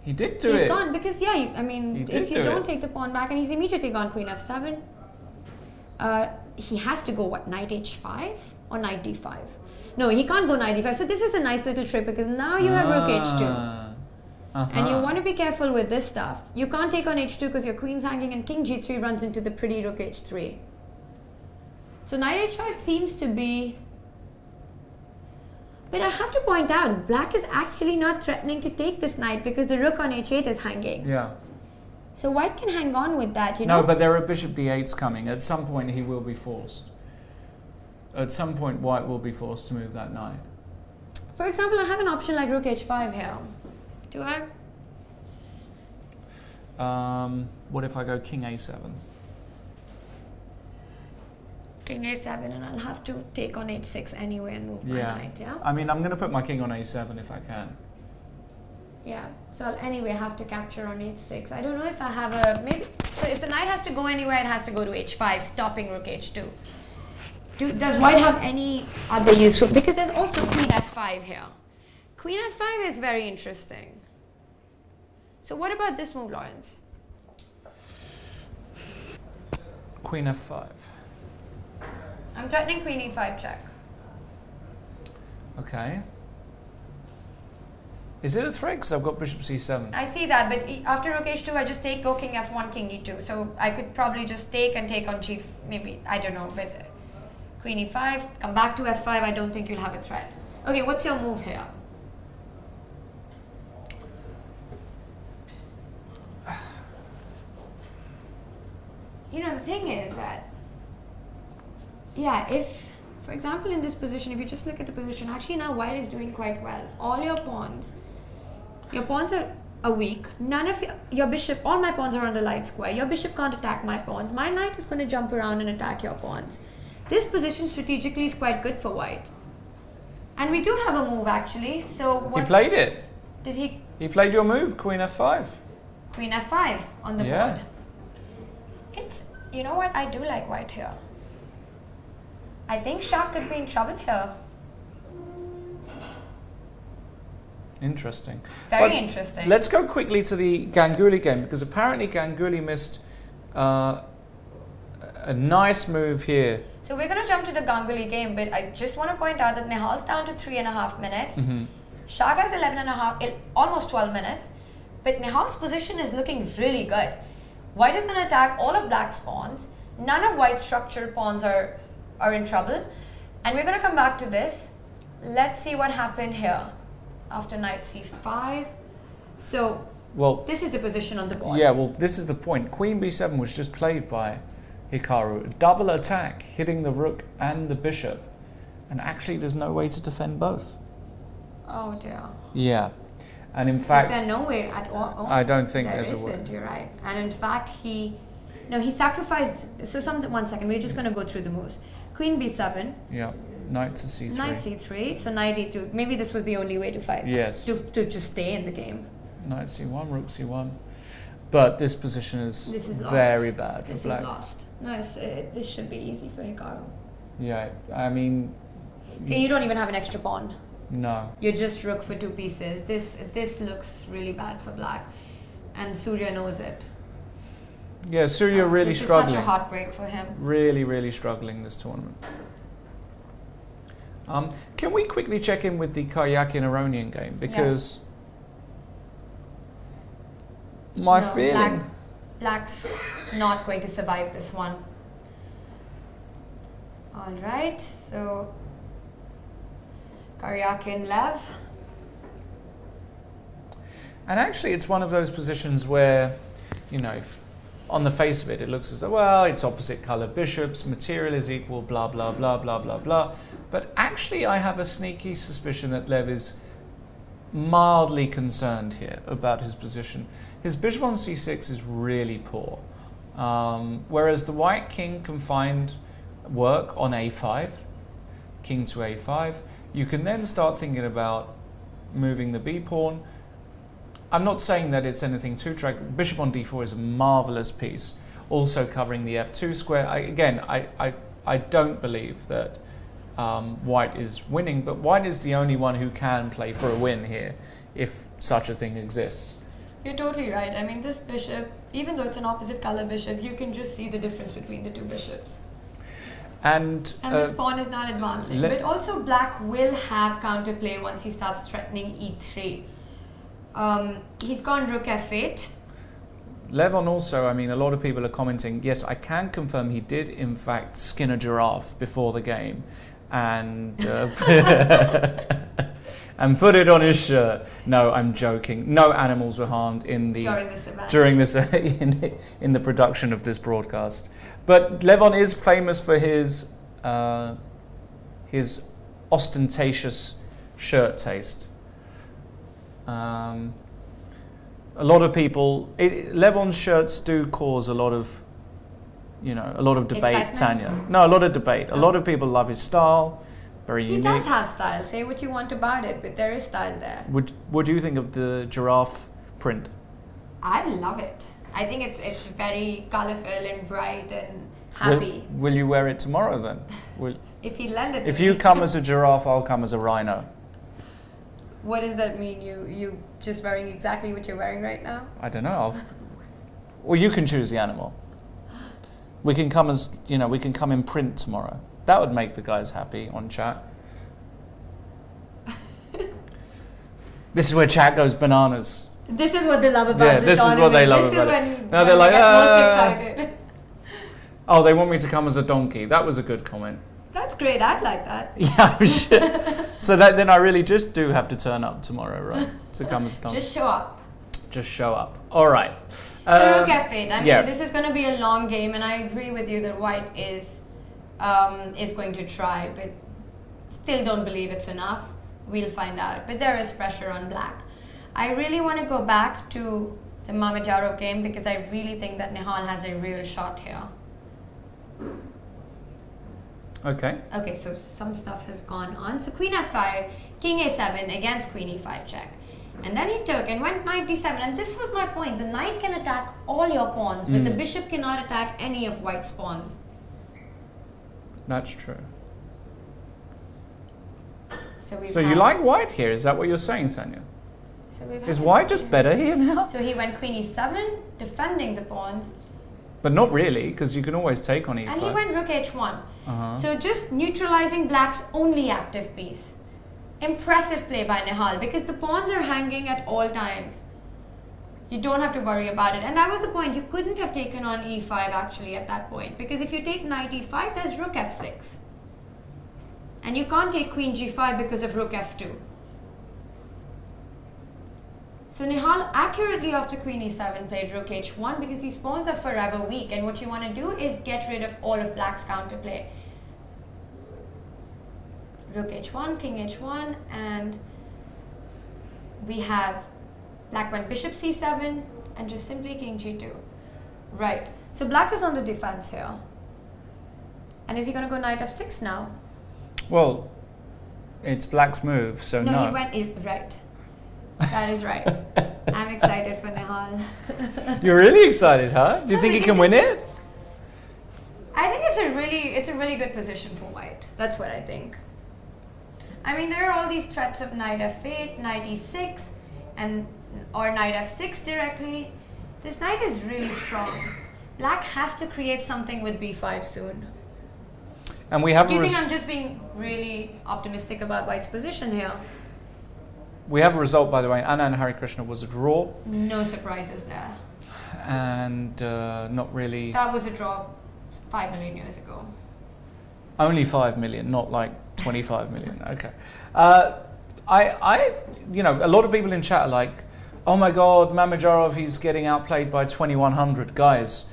He did do it. He's gone, because if you don't take the pawn back, and he's immediately gone queen f7. he has to go, what, knight h5 or knight d5? No, he can't go knight d5. So this is a nice little trick because now you have rook h2. And you want to be careful with this stuff. You can't take on h2 because your queen's hanging, and king g3 runs into the pretty rook h3. So knight h5 seems to be... But I have to point out, black is actually not threatening to take this knight because the rook on h8 is hanging. Yeah. So white can hang on with that, you know? No, but there are bishop d8s coming. At some point he will be forced. At some point white will be forced to move that knight. For example, I have an option like rook h5 here. Do I? What if I go king a7? King a7, and I'll have to take on h6 anyway and move my knight, yeah? I mean, I'm going to put my king on a7 if I can. Yeah, so I'll anyway have to capture on h6. I don't know if I have a... maybe. So if the knight has to go anywhere, it has to go to h5, stopping rook h2. Does white have any other useful... Because there's also queen f5 here. Queen f5 is very interesting. So what about this move, Lawrence? Queen f5. I'm threatening queen e5 check. Okay. Is it a threat? Because I've got bishop c7. I see that, but after rook h2, I just take, go king f1, king e2. So I could probably just take and take on g... maybe, I don't know, but... Queen e5, come back to f5, I don't think you'll have a threat. Okay, what's your move here? You know, the thing is that, yeah, if, for example, in this position, if you just look at the position, actually now white is doing quite well. All your pawns are weak. None of your bishop, all my pawns are on the light square. Your bishop can't attack my pawns. My knight is going to jump around and attack your pawns. This position strategically is quite good for white. And we do have a move actually, so what... He played it. Did he? He played your move, queen f5. Queen f5 on the board. It's, you know what, I do like white here. I think Shah could be in trouble here. Interesting. Very interesting. Let's go quickly to the Ganguly game, because apparently Ganguly missed a nice move here. So we're going to jump to the Ganguly game, but I just want to point out that Nihal's down to 3.5 minutes. Shaga's 11.5, almost 12 minutes. But Nihal's position is looking really good. White is going to attack all of black's pawns. None of white's structured pawns are in trouble. And we're going to come back to this. Let's see what happened here after knight c5. So, well, this is the position on the board. Yeah, well, this is the point. Queen b7 was just played by Hikaru. Double attack, hitting the rook and the bishop. And actually, there's no way to defend both. Oh, dear. Yeah. And in fact... Is there no way at all? Oh, I don't think there's a way. There isn't, you're right. And in fact, he sacrificed... So, one second, we're just going to go through the moves. Queen b7. Yeah. Knight to c3. Knight c3. So, knight e2. Maybe this was the only way to fight. Yes. To just stay in the game. Knight c1, rook c1. But this position is very bad for black. This is lost. No, this should be easy for Hikaru. Yeah, I mean... You don't even have an extra pawn. No. You're just rook for 2 pieces. This looks really bad for black. And Surya knows it. Yeah, Surya really struggling. This is such a heartbreak for him. Really, really struggling this tournament. Can we quickly check in with the Karyakin-Aronian game? Because... Yes. My feeling... Black's not going to survive this one. Alright, so... Karyakin Lev. And actually it's one of those positions where, you know, on the face of it, it looks as though, well, it's opposite color bishops, material is equal, blah, blah, blah, blah, blah, blah. But actually I have a sneaky suspicion that Lev is mildly concerned here about his position. His bishop on c6 is really poor. Whereas the white king can find work on a5, king to a5. You can then start thinking about moving the b pawn. I'm not saying that it's anything too tragic. Bishop on d4 is a marvelous piece, also covering the f2 square. I don't believe that white is winning, but white is the only one who can play for a win here, if such a thing exists. You're totally right. I mean, this bishop, even though it's an opposite color bishop, you can just see the difference between the two bishops. And this pawn is not advancing. But also black will have counterplay once he starts threatening e3. He's gone rook f8. Levon also, I mean, a lot of people are commenting, yes, I can confirm he did in fact skin a giraffe before the game and and put it on his shirt. No, I'm joking. No animals were harmed in the during this in the production of this broadcast. But Levon is famous for his ostentatious shirt taste. A lot of people, Levon's shirts do cause a lot of debate, excitement? Tanya. No, a lot of debate. A lot of people love his style, very unique. He does have style. Say what you want about it, but there is style there. What do you think of the giraffe print? I love it. I think it's very colourful and bright and happy. Will you wear it tomorrow then? If he lend it. If you come as a giraffe, I'll come as a rhino. What does that mean? You just wearing exactly what you're wearing right now? I don't know. Well, you can choose the animal. We can come as, we can come in print tomorrow. That would make the guys happy on chat. This is where chat goes bananas. This is what they love about this tournament. Is what they love this about is it. When now they're like, most excited. Oh, they want me to come as a donkey. That was a good comment. That's great. I'd like that. Yeah, I'm sure. So then I really just do have to turn up tomorrow, right? To come as donkey. Just show up. Just show up. All right. Rook f8. I mean, this is going to be a long game, and I agree with you that white is going to try, but still don't believe it's enough. We'll find out. But there is pressure on black. I really want to go back to the Mamedyarov game because I really think that Nihal has a real shot here. Okay. Okay, so some stuff has gone on. So queen f5, king a7 against queen e5 check. And then he took and went knight d7. And this was my point. The knight can attack all your pawns, but the bishop cannot attack any of white's pawns. That's true. So you like white here? Is that what you're saying, Tanya? So is white just better here now? So he went queen e7, defending the pawns. But not really, because you can always take on e5. And he went rook h1. So just neutralizing black's only active piece. Impressive play by Nihal because the pawns are hanging at all times. You don't have to worry about it. And that was the point. You couldn't have taken on e5 actually at that point. Because if you take knight e5, there's rook f6. And you can't take queen g5 because of rook f2. So Nihal accurately after queen e7 played rook h1 because these pawns are forever weak, and what you want to do is get rid of all of black's counterplay. Rook h1, king h1, and we have black went bishop c7 and just simply king g2. Right, so black is on the defense here. And is he going to go knight f6 now? Well, it's black's move, so no. No, he went, right. That is right. I'm excited for Nihal. You're really excited, huh? Do you think he can win it? I think it's a really good position for white. That's what I think. I mean, there are all these threats of knight f8, knight e6, or knight f6 directly. This knight is really strong. Black has to create something with b5 soon. And we have. Do you think I'm just being really optimistic about white's position here? We have a result, by the way. Anand Harikrishna was a draw. No surprises there. And not really. That was a draw 5 million years ago. Only 5 million, not like 25 million. Okay. A lot of people in chat are like, oh my God, Mamedyarov, he's getting outplayed by 2100. Guys,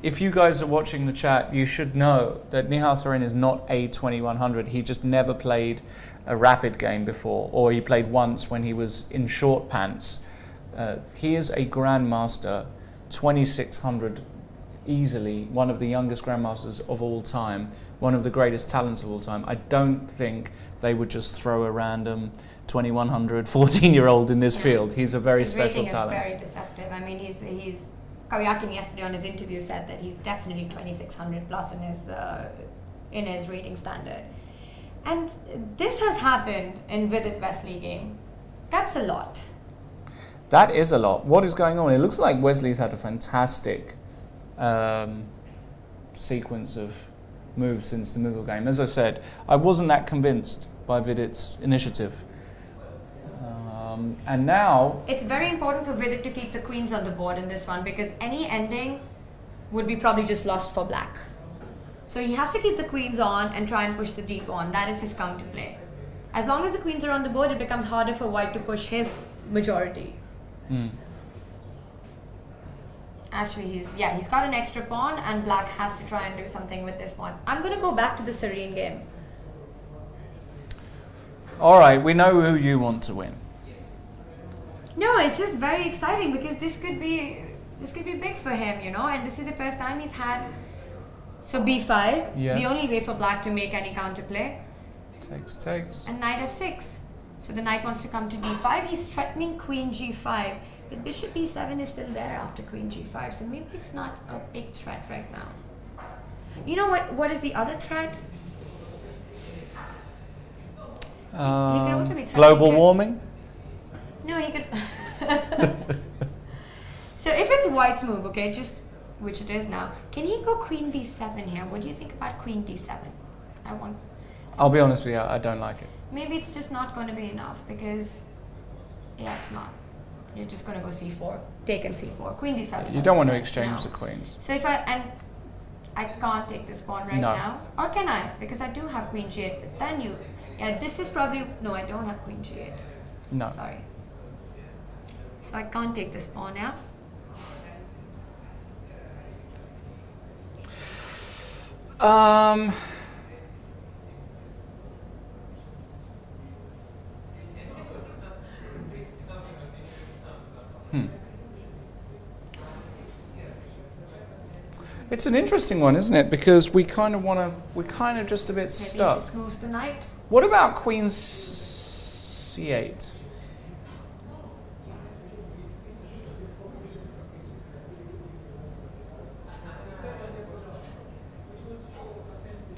if you guys are watching the chat, you should know that Nihal Sarin is not a 2100. He just never played a rapid game before, or he played once when he was in short pants. He is a grandmaster, 2600 easily, one of the youngest grandmasters of all time, one of the greatest talents of all time. I don't think they would just throw a random 2100 14-year-old in this field. He's a very special talent. His rating is very deceptive. I mean, he's Karyakin yesterday on his interview said that he's definitely 2600 plus in his rating standard. And this has happened in Vidit Wesley game. That's a lot. That is a lot. What is going on? It looks like Wesley's had a fantastic sequence of move since the middle game. As I said, I wasn't that convinced by Vidit's initiative. And now... It's very important for Vidit to keep the queens on the board in this one, because any ending would be probably just lost for black. So he has to keep the queens on and try and push the d pawn. That is his counter play. As long as the queens are on the board, it becomes harder for white to push his majority. Actually, he's got an extra pawn, and black has to try and do something with this pawn. I'm going to go back to the serene game. All right, we know who you want to win. No, it's just very exciting because this could be big for him, you know, and this is the first time he's had. So b5, yes. The only way for black to make any counterplay. Takes. And knight f6. So the knight wants to come to d5. He's threatening queen g5, but bishop b7 is still there after queen g5. So maybe it's not a big threat right now. You know what is the other threat? He could also be global warming? No, he could. So if it's white's move, okay, just which it is now, can he go queen d7 here? What do you think about queen d7? I'll be honest with you, I don't like it. Maybe it's just not going to be enough because, yeah, it's not. You're just going to go c4, take and c4, queen d7. You don't want to exchange the queens. So if I can't take this pawn right now, or can I? Because I do have queen g8, but then this is probably, no, I don't have queen g8. No. Sorry. So I can't take this pawn now. It's an interesting one, isn't it? Because we're kind of just a bit stuck. Maybe he just moves the knight. What about queen c8?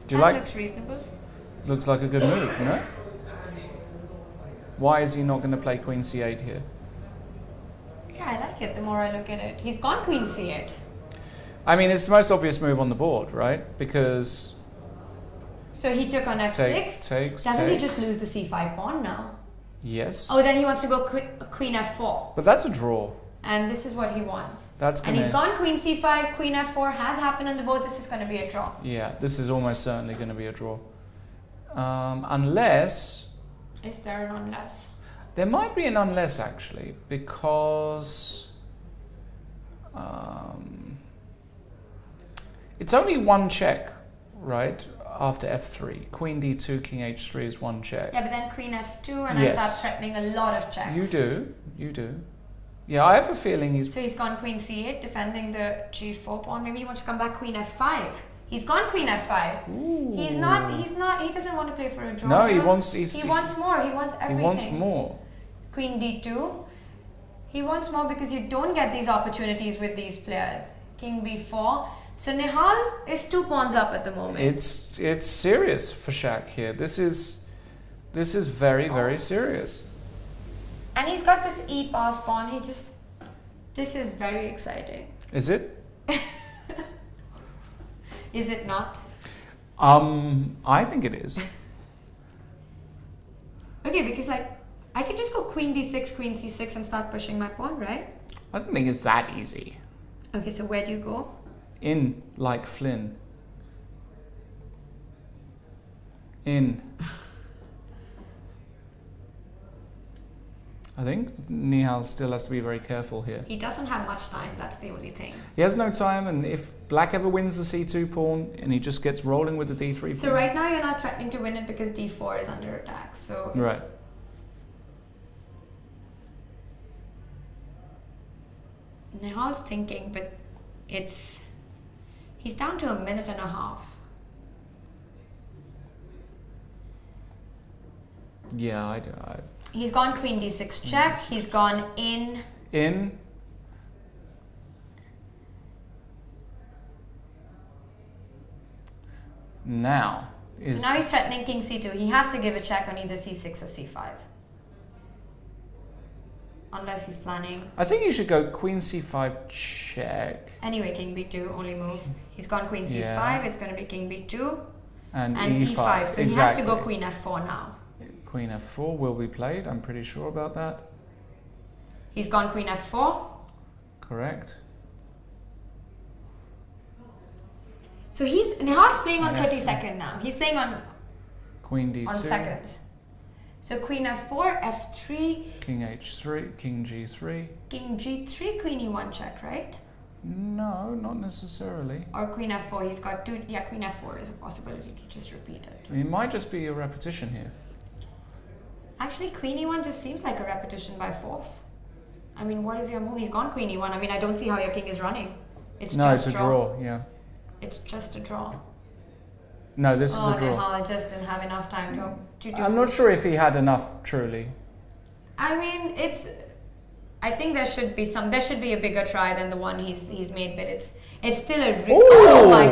Do you that looks reasonable. Looks like a good move, no? Why is he not going to play queen c8 here? Yeah, I like it the more I look at it. He's gone queen c8. I mean, it's the most obvious move on the board, right? Because... So he took on f6. Doesn't he just lose the c5 pawn now? Yes. Oh, then he wants to go queen f4. But that's a draw. And this is what he wants. And he's gone queen c5, queen f4 has happened on the board. This is going to be a draw. Yeah, this is almost certainly going to be a draw. Unless... Is there an unless? There might be an unless, actually, because... it's only one check, right? After f3. Queen d2, king h3 is one check. Yeah, but then queen f2 and I start threatening a lot of checks. You do. Yeah, I have a feeling he's... So he's gone queen c8, defending the g4 pawn. Maybe he wants to come back queen f5. He's gone queen f5. Ooh. He doesn't want to play for a draw. No, he wants more. He wants everything. He wants more. Queen d2. He wants more because you don't get these opportunities with these players. King b4. So Nihal is 2 pawns up at the moment. It's serious for Shaq here. This is very, very serious. And he's got this e-pass pawn. This is very exciting. Is it? Is it not? I think it is. Okay, because I could just go queen d6, queen c6 and start pushing my pawn, right? I don't think it's that easy. Okay, so where do you go? In, like Flynn. In. I think Nihal still has to be very careful here. He doesn't have much time, that's the only thing. He has no time, and if black ever wins the c2 pawn, and he just gets rolling with the d3 pawn... So right now you're not threatening to win it because d4 is under attack, so... Right. Nihal's thinking, but he's down to a minute and a half. Yeah, He's gone queen d6 check. He's gone in. In. Now. So now he's threatening king c2. He has to give a check on either c6 or c5. unless he's planning. I think you should go queen c5 check. Anyway, king b2, only move. He's gone queen c5, Yeah. it's going to be king b2 And e5. So exactly. he has to go queen f4 now. Queen f4 will be played, I'm pretty sure about that. He's gone queen f4. Correct. So Nihal's playing on 32nd now. He's playing on Queen d2. seconds. So queen f4, f3, King h3, king g3. king g3, queen e1 check, right? No, not necessarily. Or queen f4. He's got two. Yeah, queen f4 is a possibility to just repeat it. It might just be a repetition here. Actually, queen e1 just seems like a repetition by force. I mean, what is your move? He's gone queen e1. I mean, I don't see how your king is running. It's No, just it's a draw, yeah. It's just a draw. No, this is a draw. Nihal just didn't have enough time to do. I'm not sure if he had enough, truly. I mean, I think there should be a bigger try than the one he's made, but it's still a. Oh my!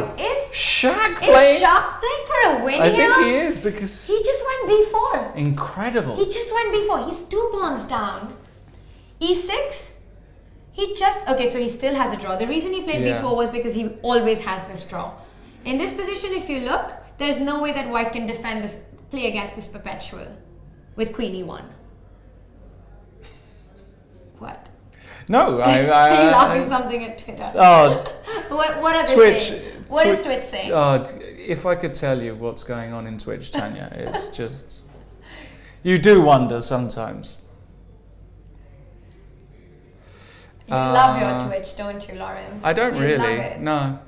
Shaq Is playing? Shaq playing for a win I here? think he is because He just went b4. incredible. He just went b4. He's 2 pawns down. e6. Okay, so he still has a draw. The reason he played b4 was because he always has this draw. In this position, if you look, there's no way that white can play against this perpetual with queen e1. What? No, Are you laughing something at Twitter? Oh, what are they Twitch. saying? What is Twitch saying? If I could tell you what's going on in Twitch, Tanya, it's just... You do wonder sometimes. You love your Twitch, don't you, Lawrence? I don't You really. love it. No.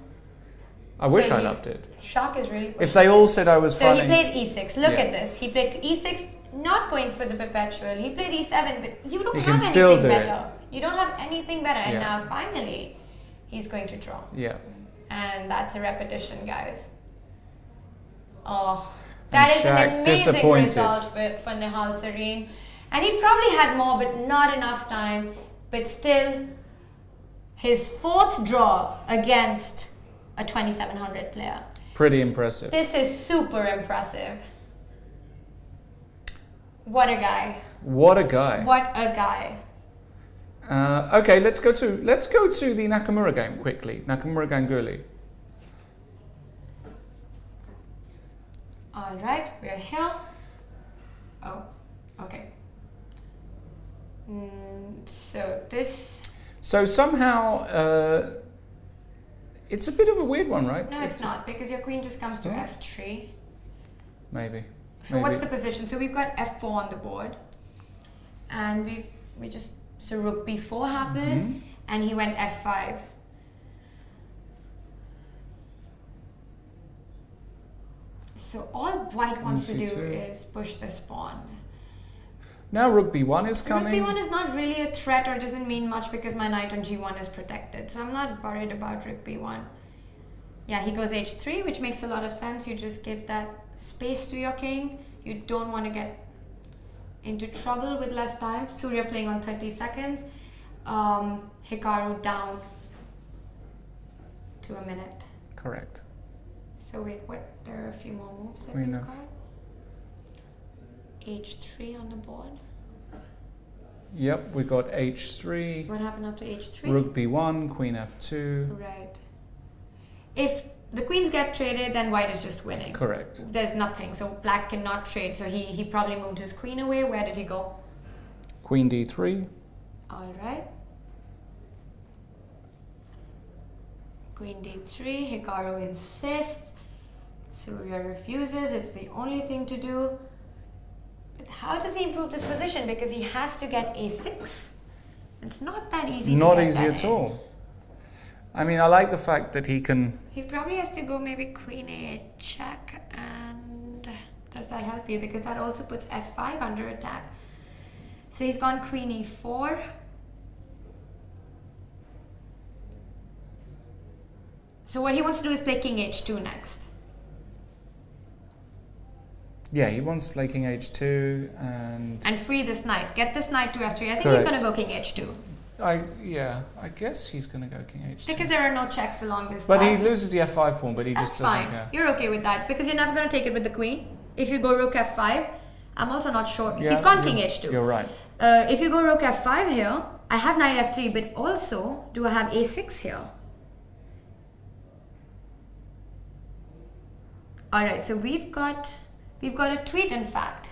I wish I loved it. Shaq is really. If they all said I was So funny. he played e6. Look Yeah. at this. He played e6, not going for the perpetual. He played e7, but you don't He have can still anything do better. You don't have anything better. And Yeah. now finally, he's going to draw. Yeah. And that's a repetition, guys. Oh, that is Shaq an amazing disappointed. result for Nihal Sareen. And he probably had more, but not enough time. But still, his 4th draw against a 2700 player. Pretty impressive. This is super impressive. What a guy. What a guy. What a guy. Okay, let's go to the Nakamura game quickly. Nakamura Ganguly. All right, we're here. Oh, okay. So somehow it's a bit of a weird one, right? No, it's not, because your queen just comes to f3. Maybe. So what's the position? So we've got f4 on the board, and so rook b4 happened, and he went f5. So all white wants to do is push this pawn. Now rook b1 is coming. Rook b1 is not really a threat or doesn't mean much because my knight on g1 is protected. So I'm not worried about rook b1. Yeah, he goes h3, which makes a lot of sense. You just give that space to your king. You don't want to get into trouble with less time. Surya playing on 30 seconds. Hikaru down to a minute. Correct. So wait, what? There are a few more moves that Queen we've of- got. h3 on the board. Yep, we got h3. What happened after h3? Rook b1, queen f2. Right. If the queens get traded, then white is just winning. Correct. There's nothing, so black cannot trade. So he probably moved his queen away. Where did he go? Queen d3. All right. Queen d3. Hikaru insists. Surya refuses. It's the only thing to do. But how does he improve this position? Because he has to get a6. It's not that easy. Not to get easy that at in. all. I mean, I like the fact that he can... He probably has to go maybe queen a8 check, and does that help you? Because that also puts f5 under attack. So he's gone queen e4. So what he wants to do is play king h2 next. Yeah, he wants to play king h2 and free this knight. Get this knight to f3. I think Correct. he's going to go king h2. I guess he's going to go king h2. Because there are no checks along this But line. he loses the f5 pawn, but he That's just doesn't fine. care. You're okay with that because you're never going to take it with the queen. If you go rook f5, I'm also not sure. Yeah, He's gone king h2. You're right. If you go rook f5 here, I have knight f3, but also do I have a6 here? Alright, so we've got a tweet, in fact.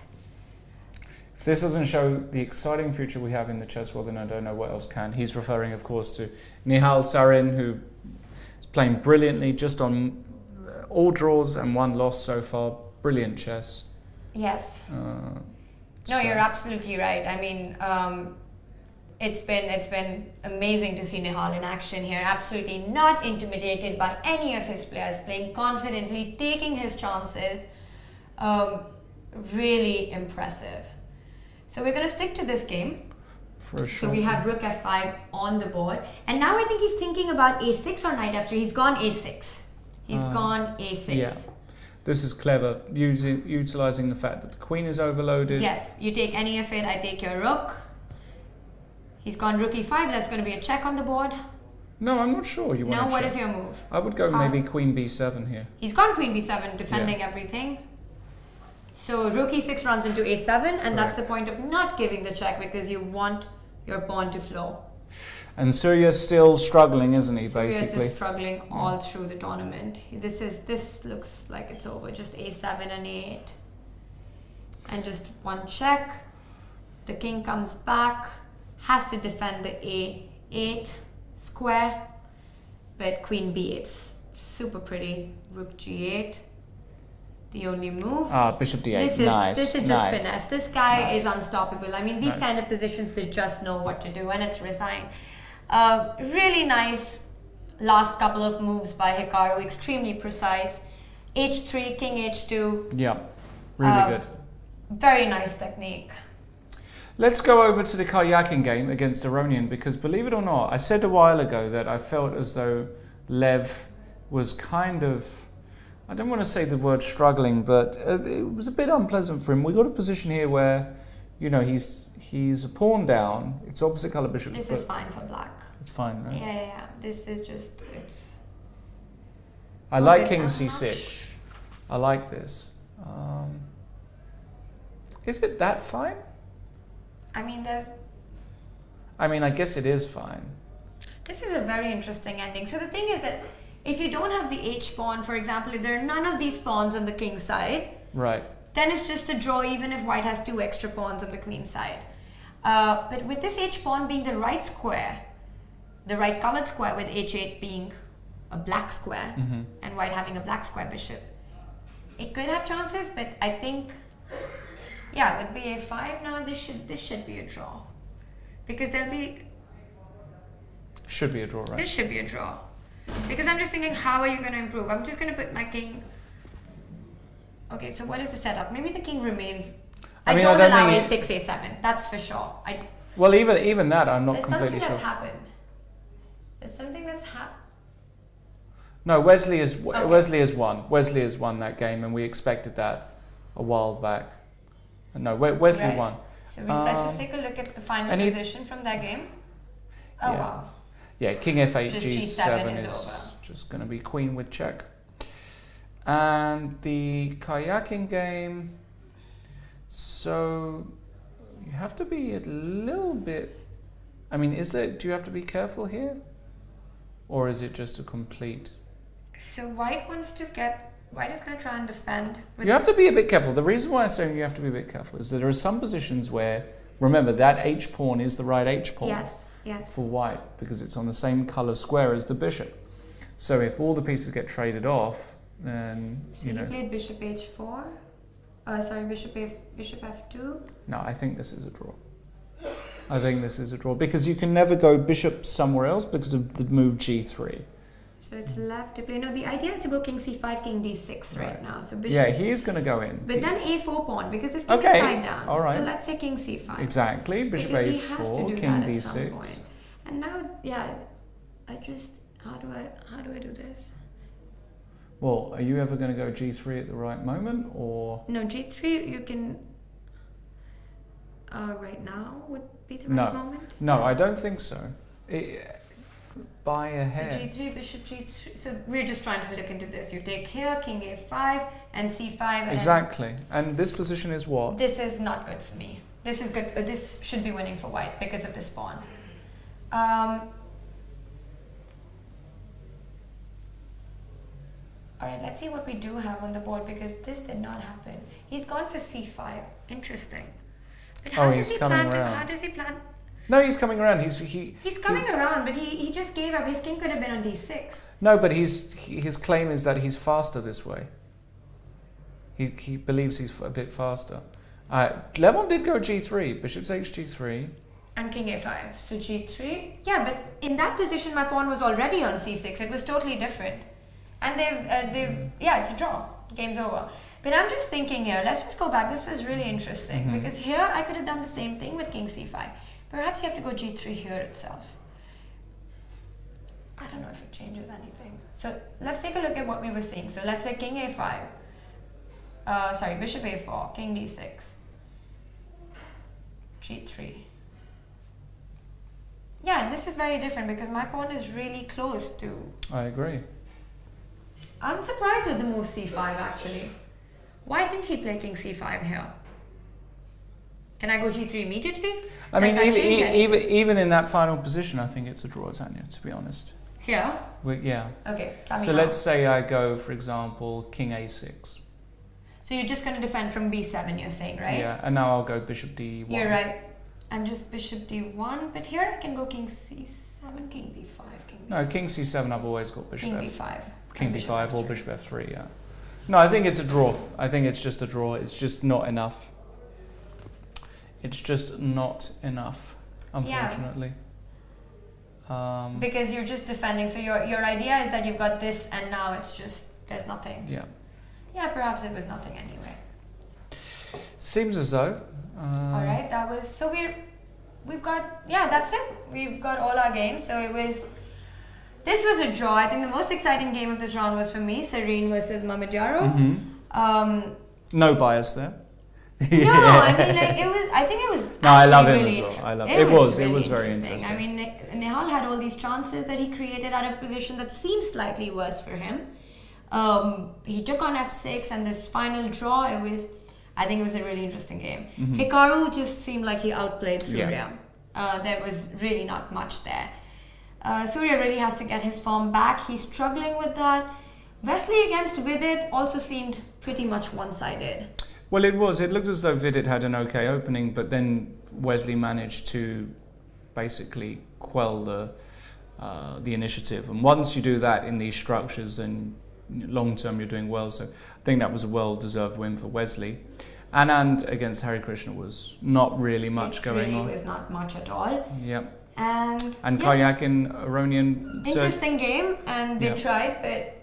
If this doesn't show the exciting future we have in the chess world, then I don't know what else can. He's referring, of course, to Nihal Sarin, who is playing brilliantly, just on all draws and one loss so far. Brilliant chess. Yes. So You're absolutely right. I mean, it's been amazing to see Nihal in action here. Absolutely not intimidated by any of his players, playing confidently, taking his chances. Really impressive. So we're going to stick to this game. For sure. So we have rook f5 on the board. And now I think he's thinking about a6 or knight f3. He's gone a6. He's gone a6. Yeah. This is clever, utilizing the fact that the queen is overloaded. Yes, you take any of it, I take your rook. He's gone rook e5, that's going to be a check on the board. No, I'm not sure you want to No, what check. is your move? I would go maybe queen b7 here. He's gone queen b7, defending everything. So rook e6 runs into a7, and Correct. that's the point of not giving the check, because you want your pawn to flow. And Surya's still struggling, isn't he, Surya's basically? just struggling all through the tournament. This looks like it's over. Just a7 and a8. And just one check. The king comes back. Has to defend the a8 square. But queen b8's super pretty. Rook g8. The only move. Bishop d8. This is just finesse. This guy is Nice. unstoppable. I mean, these Nice. kind of positions, they just know what to do, and it's resign. Really nice last couple of moves by Hikaru. Extremely precise. h3, king h2. Yeah, really good. Very nice technique. Let's go over to the Karyakin game against Aronian, because believe it or not, I said a while ago that I felt as though Lev was kind of, I don't want to say the word struggling, but it was a bit unpleasant for him. We got a position here where, you know, he's a pawn down. It's opposite color bishop. This is fine for black. It's fine, right? Yeah. This is just, it's... I like bit king much. c6. I like this. Is it that fine? I mean, I guess it is fine. this is a very interesting ending. So the thing is that if you don't have the h pawn, for example, if there are none of these pawns on the king side, Right. then it's just a draw even if white has 2 extra pawns on the queen side. But with this h pawn being the right square, the right colored square, with h8 being a black square, and white having a black square bishop, it could have chances, but I think, yeah, with ba5 now, this should be a draw. Because Should be a draw, right? this should be a draw. Because I'm just thinking, how are you going to improve? I'm just going to put my king. Okay, so what is the setup? Maybe the king remains. I don't allow a6, a7. That's for sure. Well, even that, I'm not There's completely something sure. that's happened. There's something that's happened. No, Wesley has won. Wesley has won that game, and we expected that a while back. No, Wesley Right. won. So let's just take a look at the final position from that game. Oh, Yeah. wow. Yeah, king f8, Just g7 G7 is is just going to be queen with check. And the Karyakin game, so you have to be a little bit, do you have to be careful here? Or is it just a complete? So white is going to try and defend. You have to be a bit careful. The reason why I'm saying you have to be a bit careful is that there are some positions where, remember, that h pawn is the right h pawn Yes. for white, because it's on the same color square as the bishop. So if all the pieces get traded off, then, So he played bishop h4. Bishop f2. No, I think this is a draw. I think this is a draw, because you can never go bishop somewhere else because of the move g3. So it's left to play. No, the idea is to go king c5, king d6 right now. So bishop. Yeah, he is going to go in. But then a4 pawn, because this king is Okay, tied down. all right. So let's say king c5. Exactly, bishop Because he has to a4, do king that at some d6. point. And now, how do I do this? Well, are you ever going to go g3 at the right moment, or? No, g3 you can. Right now would be the right moment. No, I don't think so. Buy ahead. So g3, bishop g3. So we're just trying to look into this. You take here, king a5, and c5. Exactly. And this position is what? This is not good for me. This is good. This should be winning for white because of this pawn. Alright, let's see what we do have on the board because this did not happen. He's gone for c5. Interesting. But how does he plan to, how does he plan? No, he's coming around. He's coming around, but he just gave up. His king could have been on d6. No, but his claim is that he's faster this way. He believes he's a bit faster. Levon did go g3, bishop takes g3. And king a5. So g3. Yeah, but in that position, my pawn was already on c6. It was totally different. And it's a draw. Game's over. But I'm just thinking here, let's just go back. This was really interesting because here I could have done the same thing with king c5. Perhaps you have to go g3 here itself. I don't know if it changes anything. So let's take a look at what we were seeing. So let's say king a5. Bishop a4, king d6. g3. Yeah, this is very different because my pawn is really close to... I agree. I'm surprised with the move c5 actually. Why didn't he play king c5 here? Can I go g3 immediately? I mean, even in that final position, I think it's a draw, Tanya, to be honest. Here? Yeah. Okay, so let's say I go, for example, king a6. So you're just going to defend from b7, you're saying, right? Yeah, and now I'll go bishop d1. You're right. And just bishop d1, but here I can go king c7, king b5, king b7. No, king c7, I've always got bishop king b5. King b5 or bishop f3, yeah. No, I think it's a draw. I think it's just a draw. It's just not enough. It's just not enough, unfortunately. Yeah. Because you're just defending. So your idea is that you've got this and now it's just, there's nothing. Yeah. Yeah, perhaps it was nothing anyway. Seems as though. All right, that was, so we've got, yeah, that's it. We've got all our games. So this was a draw. I think the most exciting game of this round was for me, Sarine versus Mamedyarov. No bias there. No, I mean, like, it was. I think it was. No, I love him really as well. I love it. It was really very interesting. I mean, Nehal had all these chances that he created out of position that seemed slightly worse for him. He took on f6, and this final draw. I think it was a really interesting game. Hikaru just seemed like he outplayed Surya. Yeah. There was really not much there. Surya really has to get his form back. He's struggling with that. Vesely against Vidit also seemed pretty much one-sided. Well, it was. It looked as though Vidit had an okay opening, but then Wesley managed to basically quell the initiative. And once you do that in these structures, then long term you're doing well. So I think that was a well-deserved win for Wesley. Anand against Hari Krishna was not really much going on. It really was not much at all. Yep. And Karyakin, Aronian. Interesting game, and they tried, but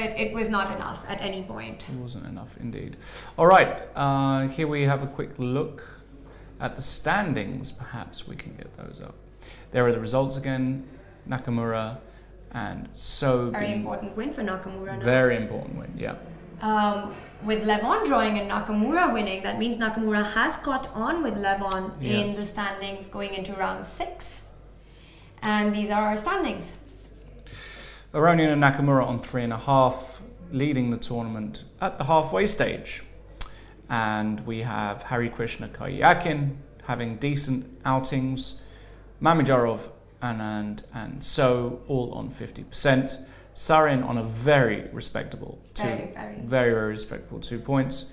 it was not enough at any point. It wasn't enough, indeed. All right, here we have a quick look at the standings. Perhaps we can get those up. There are the results again. Nakamura and Sobi. Very important win for Nakamura now. Very important win, yeah. With Levon drawing and Nakamura winning, that means Nakamura has caught on with Levon in the standings going into round 6. And these are our standings. Aronian and Nakamura on 3.5, leading the tournament at the halfway stage. And we have Hari Krishna, Karyakin having decent outings. Mamedyarov, Anand and So all on 50%. Sarin on a very respectable very respectable 2 points.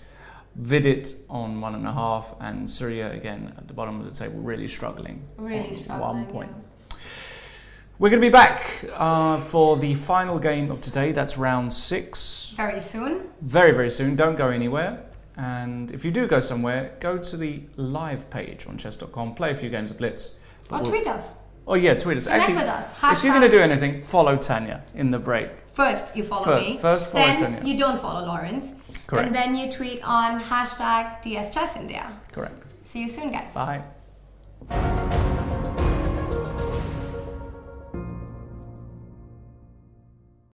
Vidit on 1.5, and Surya again at the bottom of the table, really struggling. 1 point. Yeah. We're going to be back for the final game of today. That's round 6. Very soon. Very, very soon. Don't go anywhere. And if you do go somewhere, go to the live page on chess.com, play a few games of Blitz. Or tweet us. Oh yeah, tweet us. Connect with us. If you're going to do anything, follow Tanya in the break. First, you follow me. First, follow then Tanya. You don't follow Lawrence. Correct. And then you tweet on #TSChessIndia. Correct. See you soon, guys. Bye.